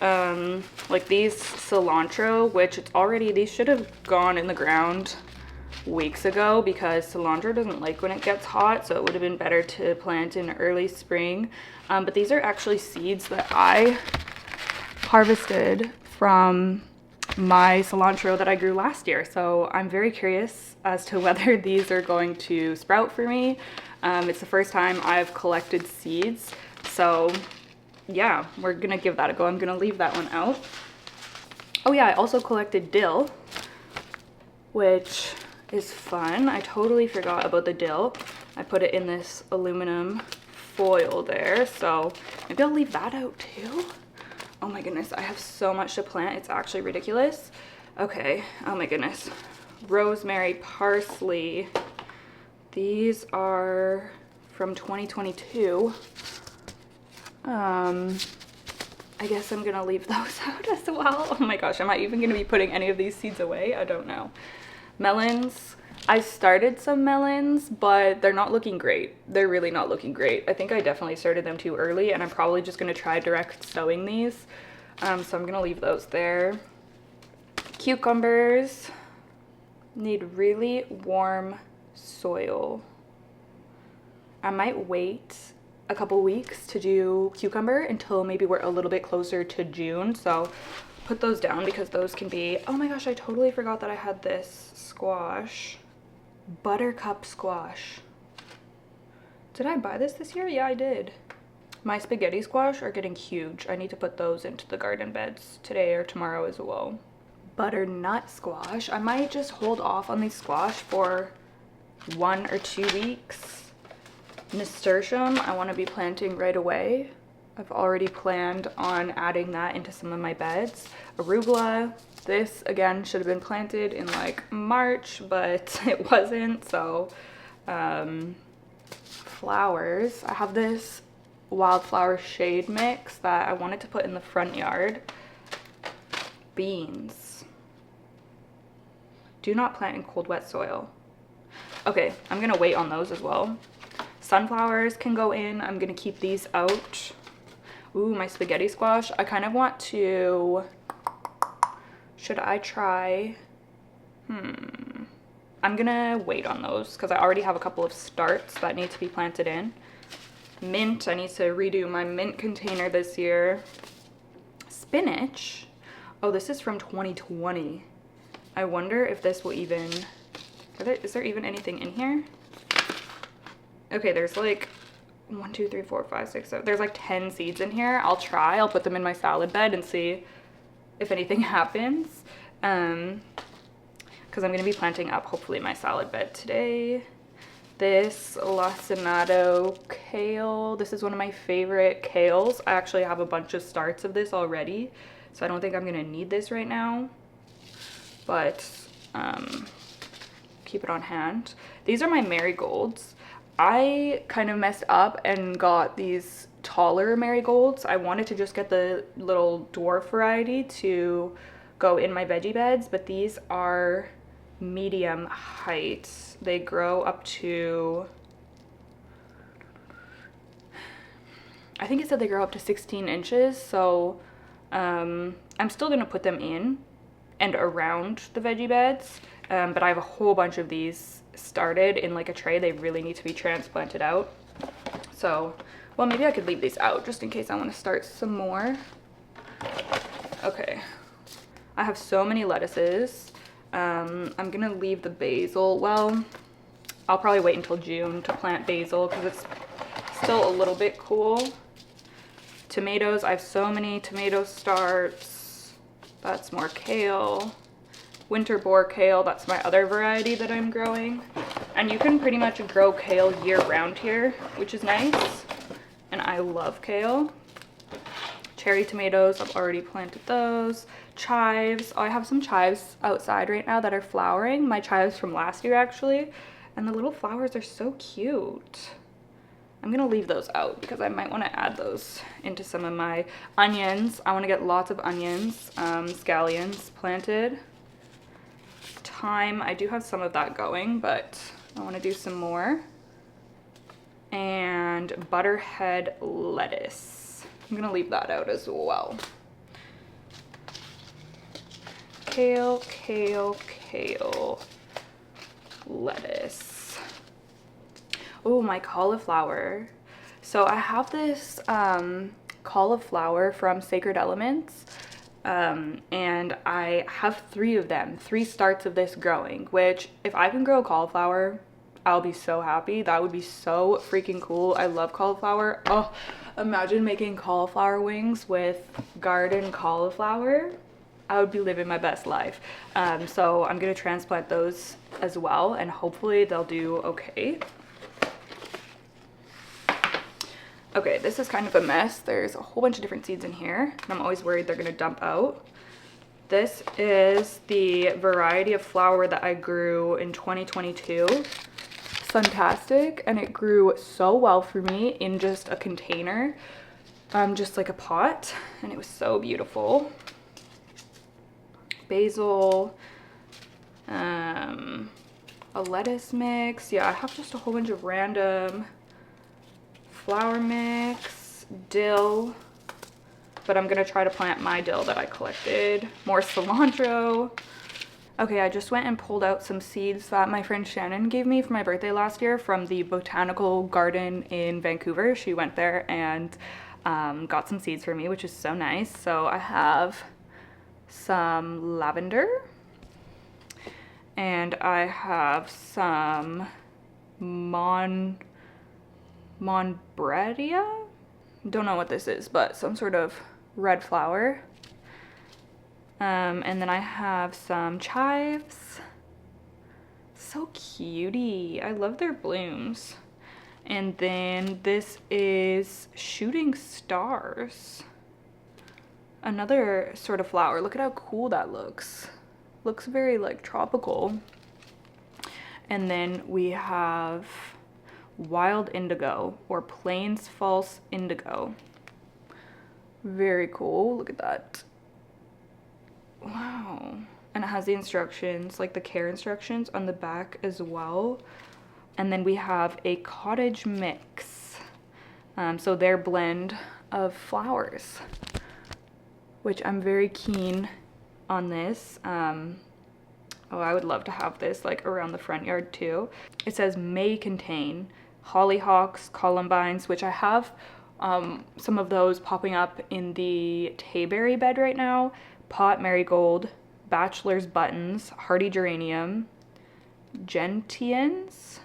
Like these cilantro, which it's already, these should have gone in the ground weeks ago because cilantro doesn't like when it gets hot. So it would have been better to plant in early spring. But these are actually seeds that I harvested from my cilantro that I grew last year. So I'm very curious as to whether these are going to sprout for me. It's the first time I've collected seeds. So yeah, we're gonna give that a go. I'm gonna leave that one out. Oh yeah, I also collected dill, which is fun. I totally forgot about the dill. I put it in this aluminum foil there. So maybe I'll leave that out too. Oh my goodness, I have so much to plant. It's actually ridiculous. Okay, oh my goodness. Rosemary, parsley. These are from 2022. I guess I'm gonna leave those out as well. Oh my gosh, am I even gonna be putting any of these seeds away? I don't know. Melons. I started some melons, but they're not looking great. They're really not looking great. I think I definitely started them too early, and I'm probably just gonna try direct sowing these. So I'm gonna leave those there. Cucumbers need really warm soil. I might wait a couple weeks to do cucumber until maybe we're a little bit closer to June. So put those down because those can be, oh my gosh, I totally forgot that I had this squash. Buttercup squash. Did I buy this year? Yeah, I did. My spaghetti squash are getting huge. I need to put those into the garden beds today or tomorrow as well. Butternut squash. I might just hold off on these squash for 1 or 2 weeks. Nasturtium, I want to be planting right away. I've already planned on adding that into some of my beds. Arugula, this again should have been planted in like March, but it wasn't. So flowers, I have this wildflower shade mix that I wanted to put in the front yard. Beans, do not plant in cold wet soil. Okay, I'm gonna wait on those as well. Sunflowers can go in. I'm gonna keep these out. Ooh, my spaghetti squash. I kind of want to, should I try, I'm gonna wait on those because I already have a couple of starts that need to be planted in. Mint, I need to redo my mint container this year. Spinach, oh, this is from 2020. I wonder if this will even, is there even anything in here? Okay, there's like 1, 2, 3, 4, 5, 6, 7. There's like 10 seeds in here. I'll try. I'll put them in my salad bed and see if anything happens. Because I'm going to be planting up hopefully my salad bed today. This lacinato kale. This is one of my favorite kales. I actually have a bunch of starts of this already, so I don't think I'm going to need this right now. But keep it on hand. These are my marigolds. I kind of messed up and got these taller marigolds. I wanted to just get the little dwarf variety to go in my veggie beds, but these are medium height. They grow up to, I think it said they grow up to 16 inches. So I'm still gonna put them in and around the veggie beds. But I have a whole bunch of these started in like a tray. They really need to be transplanted out. So, well, maybe I could leave these out just in case I want to start some more. Okay, I have so many lettuces. I'm gonna leave the basil. Well, I'll probably wait until June to plant basil because it's still a little bit cool. Tomatoes, I have so many tomato starts. That's more kale. Winter boar kale, that's my other variety that I'm growing. And you can pretty much grow kale year round here, which is nice. And I love kale. Cherry tomatoes, I've already planted those. Chives, oh, I have some chives outside right now that are flowering. My chives from last year actually. And the little flowers are so cute. I'm gonna leave those out because I might want to add those into some of my onions. I want to get lots of onions, scallions planted. Thyme, I do have some of that going, but I want to do some more. And butterhead lettuce. I'm gonna leave that out as well. Kale, kale, kale, lettuce. Oh, my cauliflower. So I have this cauliflower from Sacred Elements, and I have 3 of them, 3 starts of this growing, which if I can grow cauliflower, I'll be so happy. That would be so freaking cool. I love cauliflower. Oh, imagine making cauliflower wings with garden cauliflower. I would be living my best life. So I'm gonna transplant those as well, and hopefully they'll do okay. Okay, this is kind of a mess. There's a whole bunch of different seeds in here, and I'm always worried they're gonna dump out. This is the variety of flower that I grew in 2022. Fantastic, and it grew so well for me in just a container, just like a pot, and it was so beautiful. Basil, a lettuce mix. Yeah, I have just a whole bunch of random flour mix, dill, but I'm gonna try to plant my dill that I collected. More cilantro. Okay, I just went and pulled out some seeds that my friend Shannon gave me for my birthday last year from the botanical garden in Vancouver. She went there and got some seeds for me, which is so nice. So I have some lavender, and I have some Monbredia? Don't know what this is, but some sort of red flower. And then I have some chives. So cutie. I love their blooms. And then this is shooting stars. Another sort of flower. Look at how cool that looks. Looks very like tropical. And then we have wild indigo, or plains false indigo. Very cool. Look at that. Wow. And it has the instructions, like the care instructions on the back as well. And then we have a cottage mix. So their blend of flowers, which I'm very keen on this. Oh, I would love to have this like around the front yard too. It says may contain hollyhocks, columbines, which I have some of those popping up in the tayberry bed right now. Pot marigold, bachelor's buttons, hardy geranium, gentians,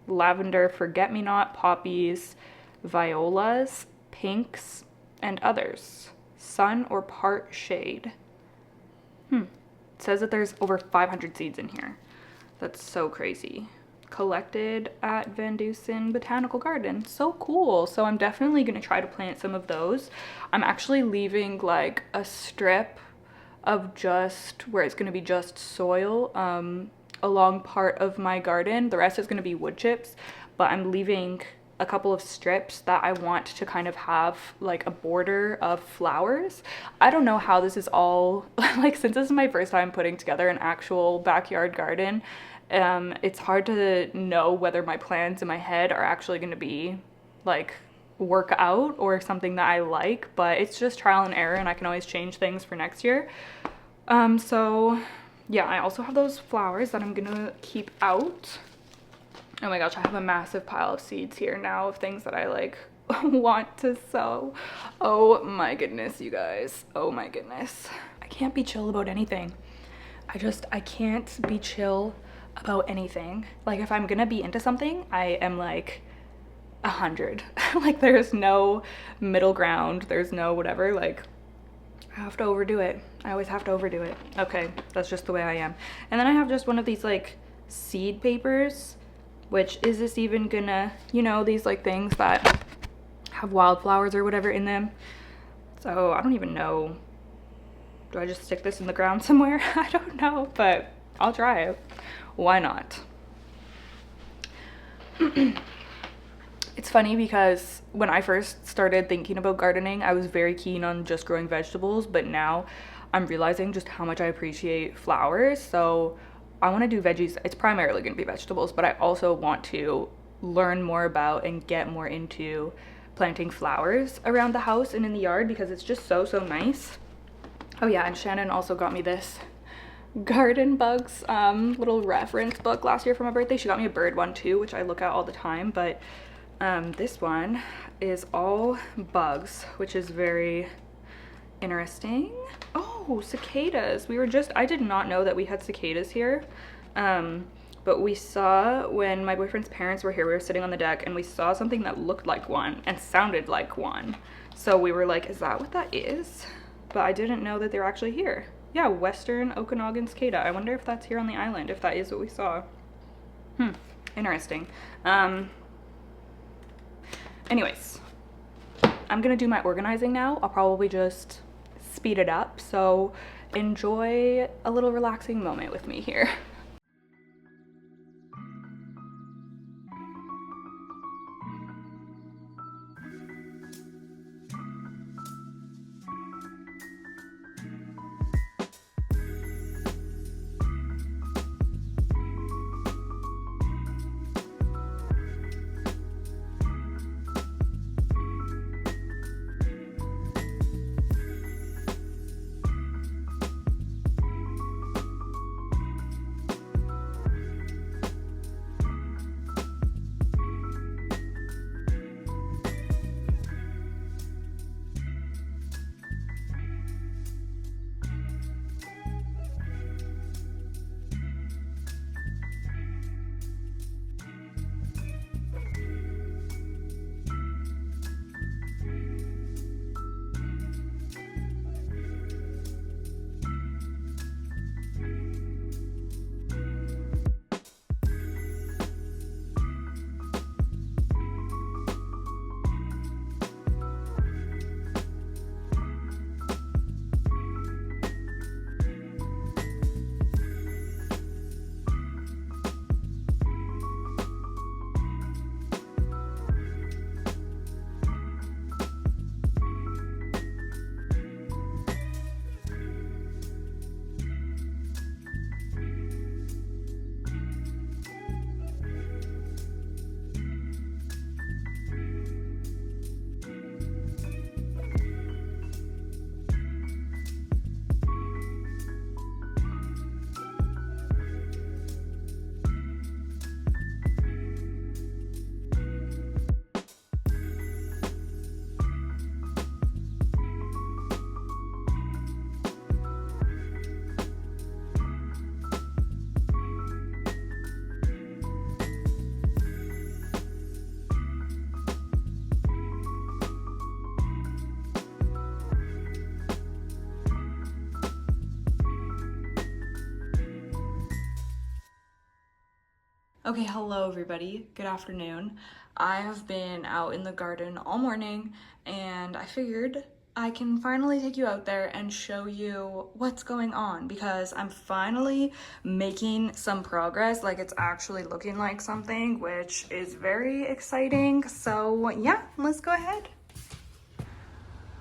lavender, forget-me-not, poppies, violas, pinks, and others. Sun or part shade. It says that there's over 500 seeds in here. That's so crazy. Collected at Van Dusen Botanical Garden. So cool. So I'm definitely going to try to plant some of those. I'm actually leaving like a strip of just where it's going to be just soil along part of my garden. The rest is going to be wood chips, but I'm leaving a couple of strips that I want to kind of have like a border of flowers. I don't know how this is all like, since this is my first time putting together an actual backyard garden, it's hard to know whether my plans in my head are actually going to be like work out or something that I like, but it's just trial and error, and I can always change things for next year. So yeah, I also have those flowers that I'm gonna keep out. Oh my gosh, I have a massive pile of seeds here now of things that I like want to sow. Oh my goodness, you guys. Oh my goodness. I can't be chill about anything. I can't be chill about anything. Like if I'm gonna be into something, I am like 100. Like there's no middle ground. There's no whatever. Like I have to overdo it. I always have to overdo it. Okay, that's just the way I am. And then I have just one of these like seed papers, which is this even gonna, you know, these like things that have wildflowers or whatever in them. So I don't even know. Do I just stick this in the ground somewhere? I don't know, but I'll try it. Why not? It's funny because when I first started thinking about gardening, I was very keen on just growing vegetables, but now I'm realizing just how much I appreciate flowers. So I want to do veggies. It's primarily going to be vegetables, but I also want to learn more about and get more into planting flowers around the house and in the yard because it's just so nice. Oh yeah, and Shannon also got me this Garden Bugs little reference book last year for my birthday. She got me a bird one too, which I look at all the time, but this one is all bugs, which is very interesting. Oh, cicadas. I did not know that we had cicadas here. But we saw, when my boyfriend's parents were here, we were sitting on the deck and we saw something that looked like one and sounded like one. So we were like, is that what that is? But I didn't know that they were actually here. Yeah, Western Okanagan cicada. I wonder if that's here on the island, if that is what we saw. Interesting. Anyways, I'm gonna do my organizing now. I'll probably just speed it up, so enjoy a little relaxing moment with me here. Okay, hello everybody. Good afternoon. I have been out in the garden all morning and I figured I can finally take you out there and show you what's going on because I'm finally making some progress. Like, it's actually looking like something, which is very exciting. So yeah, let's go ahead.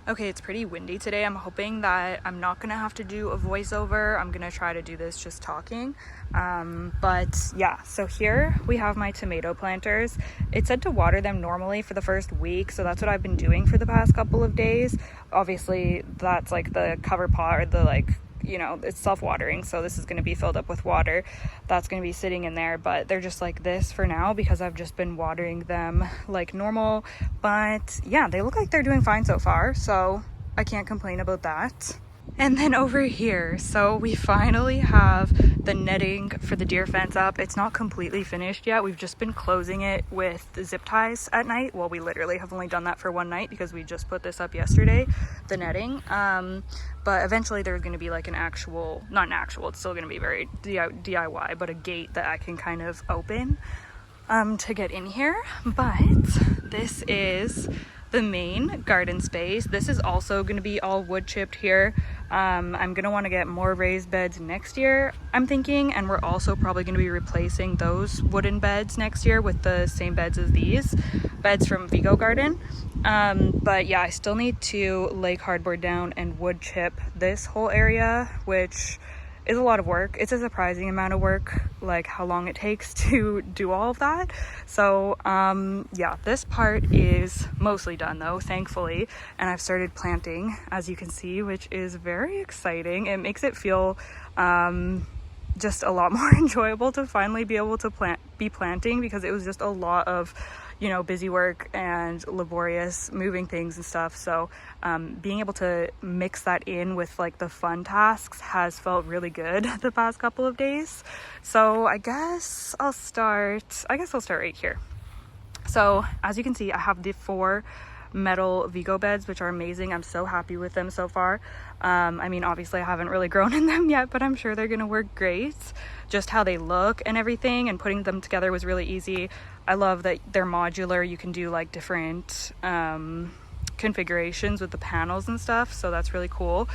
Okay, it's pretty windy today. I'm hoping that I'm not gonna have to do a voiceover. I'm gonna try to do this just talking. But yeah, so here we have my tomato planters. It said to water them normally for the first week, so that's what I've been doing for the past couple of days. Obviously, that's like the cover pot or the it's self-watering, so this is going to be filled up with water that's going to be sitting in there, but they're just like this for now because I've just been watering them like normal. But yeah, they look like they're doing fine so far, so I can't complain about that. And then over here, so we finally have the netting for the deer fence up. It's not completely finished yet. We've just been closing it with zip ties at night. Well, we literally have only done that for one night because we just put this up yesterday, the netting. But eventually there's going to be like not an actual, it's still going to be very DIY, but a gate that I can kind of open to get in here. But this is the main garden space. This is also going to be all wood chipped here. I'm going to want to get more raised beds next year, I'm thinking, and we're also probably going to be replacing those wooden beds next year with the same beds as these beds from Vigo Garden. But yeah, I still need to lay cardboard down and wood chip this whole area, which is a lot of work. It's a surprising amount of work, like how long it takes to do all of that. So yeah, this part is mostly done though, thankfully, and I've started planting, as you can see, which is very exciting. It makes it feel just a lot more enjoyable to finally be able to be planting, because it was just a lot of, you know, busy work and laborious moving things and stuff. So being able to mix that in with like the fun tasks has felt really good the past couple of days. So I guess I'll start right here. So as you can see, I have the 4 metal Vigo beds, which are amazing. I'm so happy with them so far. I mean, obviously I haven't really grown in them yet, but I'm sure they're gonna work great. Just how they look and everything, and putting them together was really easy. I love that they're modular. You can do like different configurations with the panels and stuff, so that's really cool.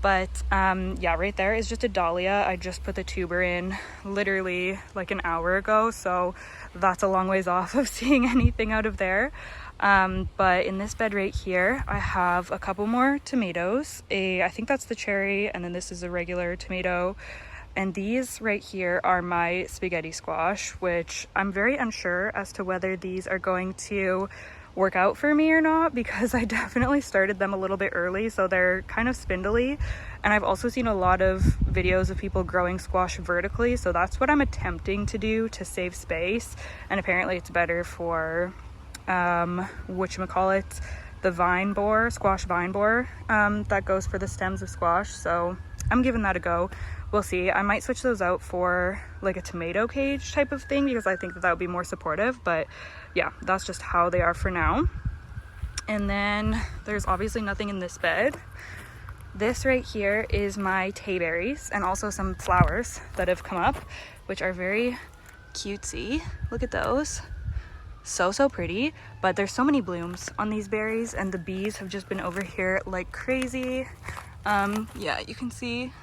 But yeah, right there is just a dahlia. I just put the tuber in literally like an hour ago, so that's a long ways off of seeing anything out of there. But in this bed right here, I have a couple more tomatoes. I think that's the cherry, and then this is a regular tomato. And these right here are my spaghetti squash, which I'm very unsure as to whether these are going to work out for me or not, because I definitely started them a little bit early, so they're kind of spindly. And I've also seen a lot of videos of people growing squash vertically, so that's what I'm attempting to do to save space. And apparently it's better for whatchamacallit, the vine borer, squash vine borer, that goes for the stems of squash. So I'm giving that a go. We'll see. I might switch those out for like a tomato cage type of thing, because I think that would be more supportive. But yeah, that's just how they are for now. And then there's obviously nothing in this bed. This right here is my tayberries, and also some flowers that have come up, which are very cutesy. Look at those. So pretty. But there's so many blooms on these berries, and the bees have just been over here like crazy. Yeah, you can see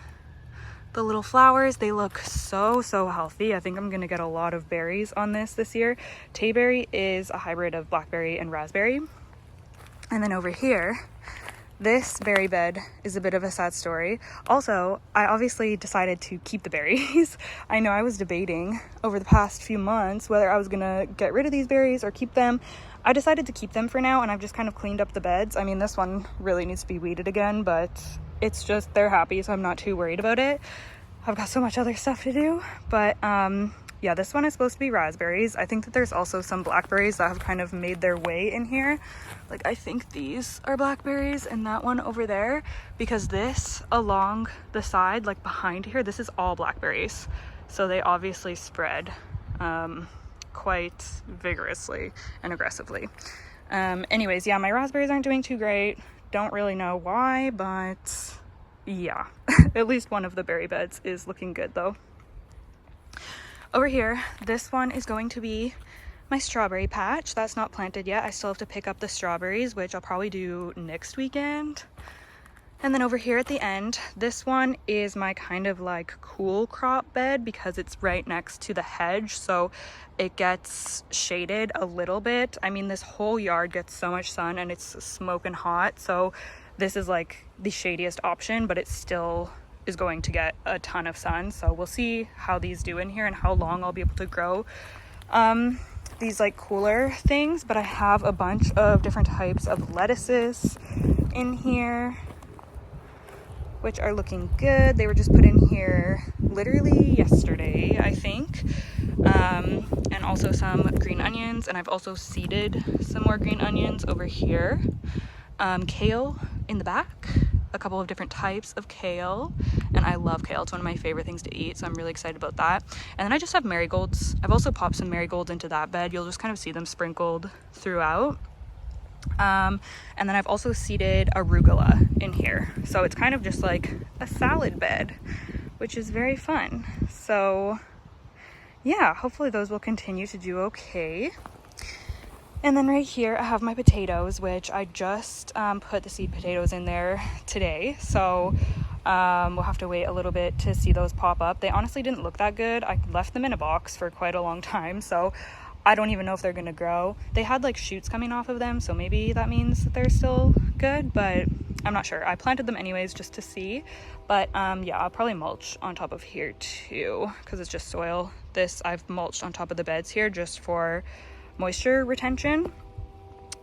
the little flowers. They look so healthy. I think I'm gonna get a lot of berries on this year. Tayberry is a hybrid of blackberry and raspberry. And then over here, this berry bed is a bit of a sad story. Also, I obviously decided to keep the berries. I know I was debating over the past few months whether I was gonna get rid of these berries or keep them. I decided to keep them for now, and I've just kind of cleaned up the beds. I mean, this one really needs to be weeded again, but it's just, they're happy, so I'm not too worried about it. I've got so much other stuff to do. But yeah, this one is supposed to be raspberries. I think that there's also some blackberries that have kind of made their way in here. Like, I think these are blackberries, and that one over there, because this along the side, like behind here, this is all blackberries. So they obviously spread quite vigorously and aggressively. Anyways, yeah, my raspberries aren't doing too great. Don't really know why, but yeah, at least one of the berry beds is looking good though. Over here, this one is going to be my strawberry patch. That's not planted yet. I still have to pick up the strawberries, which I'll probably do next weekend. And then over here at the end, this one is my kind of like cool crop bed, because it's right next to the hedge, so it gets shaded a little bit. I mean, this whole yard gets so much sun and it's smoking hot, so this is like the shadiest option, but it still is going to get a ton of sun. So we'll see how these do in here and how long I'll be able to grow these like cooler things. But I have a bunch of different types of lettuces in here, which are looking good. They were just put in here literally yesterday, I think. And also some green onions, and I've also seeded some more green onions over here. Kale in the back, a couple of different types of kale, and I love kale. It's one of my favorite things to eat, so I'm really excited about that. And then I just have marigolds. I've also popped some marigolds into that bed. You'll just kind of see them sprinkled throughout. And then I've also seeded arugula in here, so it's kind of just like a salad bed, which is very fun. So yeah, hopefully those will continue to do okay. And then right here I have my potatoes, which I just put the seed potatoes in there today, so we'll have to wait a little bit to see those pop up. They honestly didn't look that good. I left them in a box for quite a long time, so I don't even know if they're gonna grow. They had like shoots coming off of them, so maybe that means that they're still good, but I'm not sure. I planted them anyways just to see, but yeah, I'll probably mulch on top of here too because it's just soil. This I've mulched on top of the beds here just for moisture retention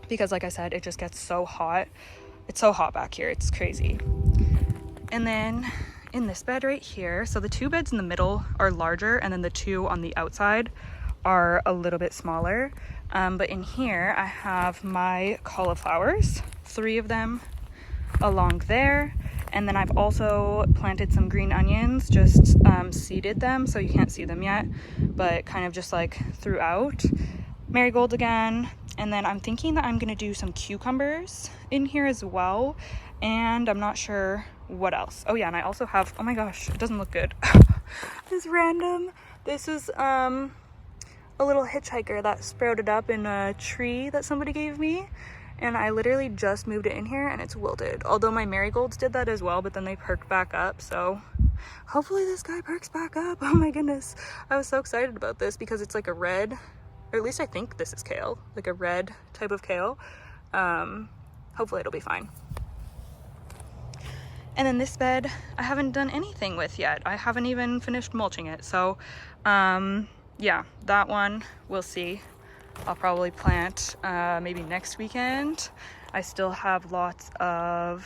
because like I said, it just gets so hot. It's so hot back here, it's crazy. And then in this bed right here, so the two beds in the middle are larger and then the two on the outside are a little bit smaller, but in here I have my cauliflowers, 3 of them along there, and then I've also planted some green onions, just seeded them so you can't see them yet, but kind of just like throughout. Marigolds again, and then I'm thinking that I'm gonna do some cucumbers in here as well, and I'm not sure what else. Oh yeah, and I also have, oh my gosh, it doesn't look good. This random, this is a little hitchhiker that sprouted up in a tree that somebody gave me, and I literally just moved it in here and it's wilted. Although my marigolds did that as well, but then they perked back up, so hopefully this guy perks back up. Oh my goodness, I was so excited about this because it's like a red, or at least I think this is kale, like a red type of kale. Hopefully it'll be fine. And then this bed I haven't done anything with yet. I haven't even finished mulching it, so yeah, that one we'll see. I'll probably plant maybe next weekend. I still have lots of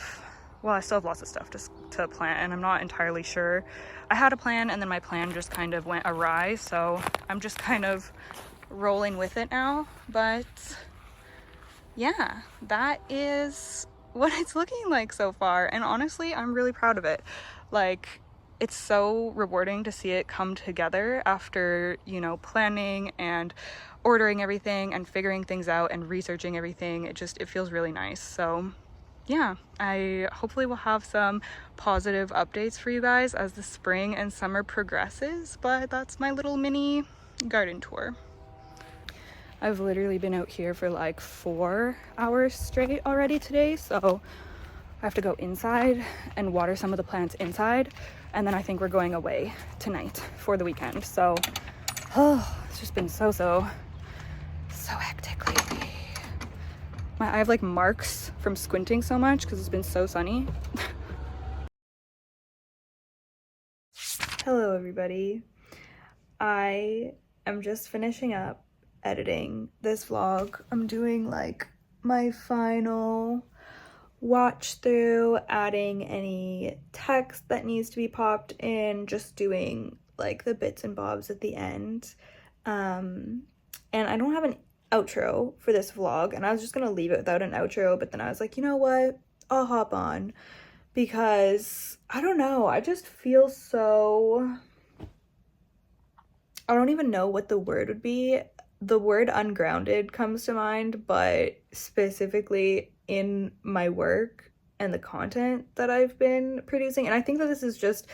stuff to plant, and I'm not entirely sure. I had a plan and then my plan just kind of went awry, so I'm just kind of rolling with it now. But yeah, that is what it's looking like so far, and honestly I'm really proud of it. Like, it's so rewarding to see it come together after, you know, planning and ordering everything and figuring things out and researching everything. It feels really nice. So yeah, I hopefully will have some positive updates for you guys as the spring and summer progresses, but that's my little mini garden tour. I've literally been out here for like 4 hours straight already today, so I have to go inside and water some of the plants inside, and then I think we're going away tonight for the weekend. So it's just been so hectic lately. I have like marks from squinting so much because it's been so sunny. Hello everybody. I am just finishing up editing this vlog. I'm doing like my final watch through, adding any text that needs to be popped in, just doing like the bits and bobs at the end. And I don't have an outro for this vlog, and I was just gonna leave it without an outro, but then I was like, you know what, I'll hop on because I don't know, I just feel so, I don't even know what the word would be. The word ungrounded comes to mind, but specifically in my work and the content that I've been producing. And I think that this is just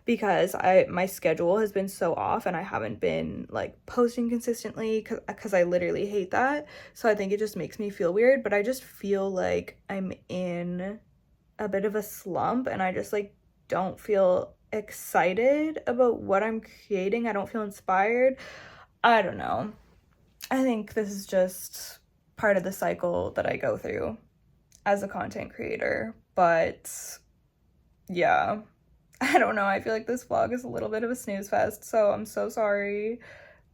because my schedule has been so off and I haven't been like posting consistently because I literally hate that. So I think it just makes me feel weird, but I just feel like I'm in a bit of a slump and I just like don't feel excited about what I'm creating. I don't feel inspired. I don't know. I think this is just part of the cycle that I go through as a content creator, but yeah, I don't know. I feel like this vlog is a little bit of a snooze fest, so I'm so sorry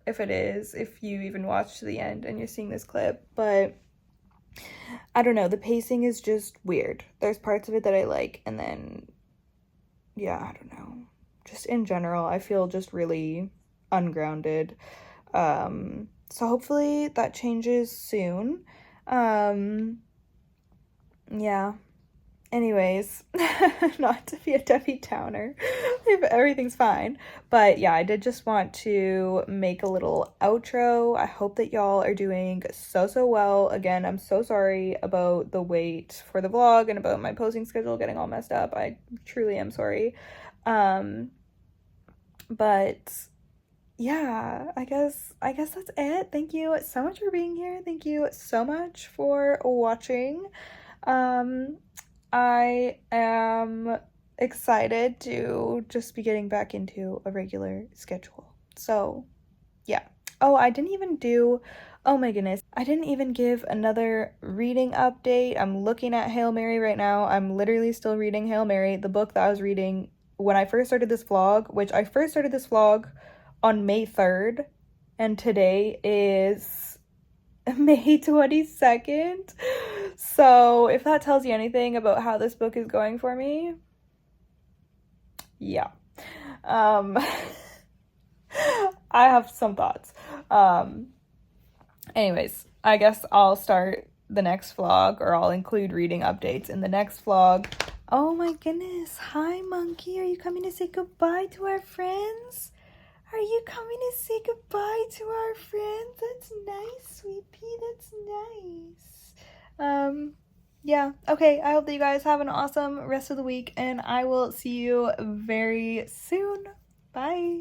if it is, if you even watched to the end and you're seeing this clip, but I don't know. The pacing is just weird. There's parts of it that I like, and then, yeah, I don't know. Just in general, I feel just really ungrounded. So hopefully that changes soon. Yeah. Anyways, not to be a Debbie Downer, if everything's fine, but yeah, I did just want to make a little outro. I hope that y'all are doing so well. Again, I'm so sorry about the wait for the vlog and about my posting schedule getting all messed up. I truly am sorry. But yeah, I guess that's it. Thank you so much for being here. Thank you so much for watching. I am excited to just be getting back into a regular schedule. So, yeah. Oh, oh my goodness, I didn't even give another reading update. I'm looking at Hail Mary right now. I'm literally still reading Hail Mary, the book that I was reading when I first started this vlog, which I first started this vlog on May 3rd, and today is May 22nd. So, if that tells you anything about how this book is going for me, yeah. I have some thoughts. Anyways, I guess I'll start the next vlog, or I'll include reading updates in the next vlog. Oh my goodness. Hi, monkey. Are you coming to say goodbye to our friends? Are you coming to say goodbye to our friends? That's nice, sweet pea. That's nice. Yeah. Okay, I hope that you guys have an awesome rest of the week, and I will see you very soon. Bye.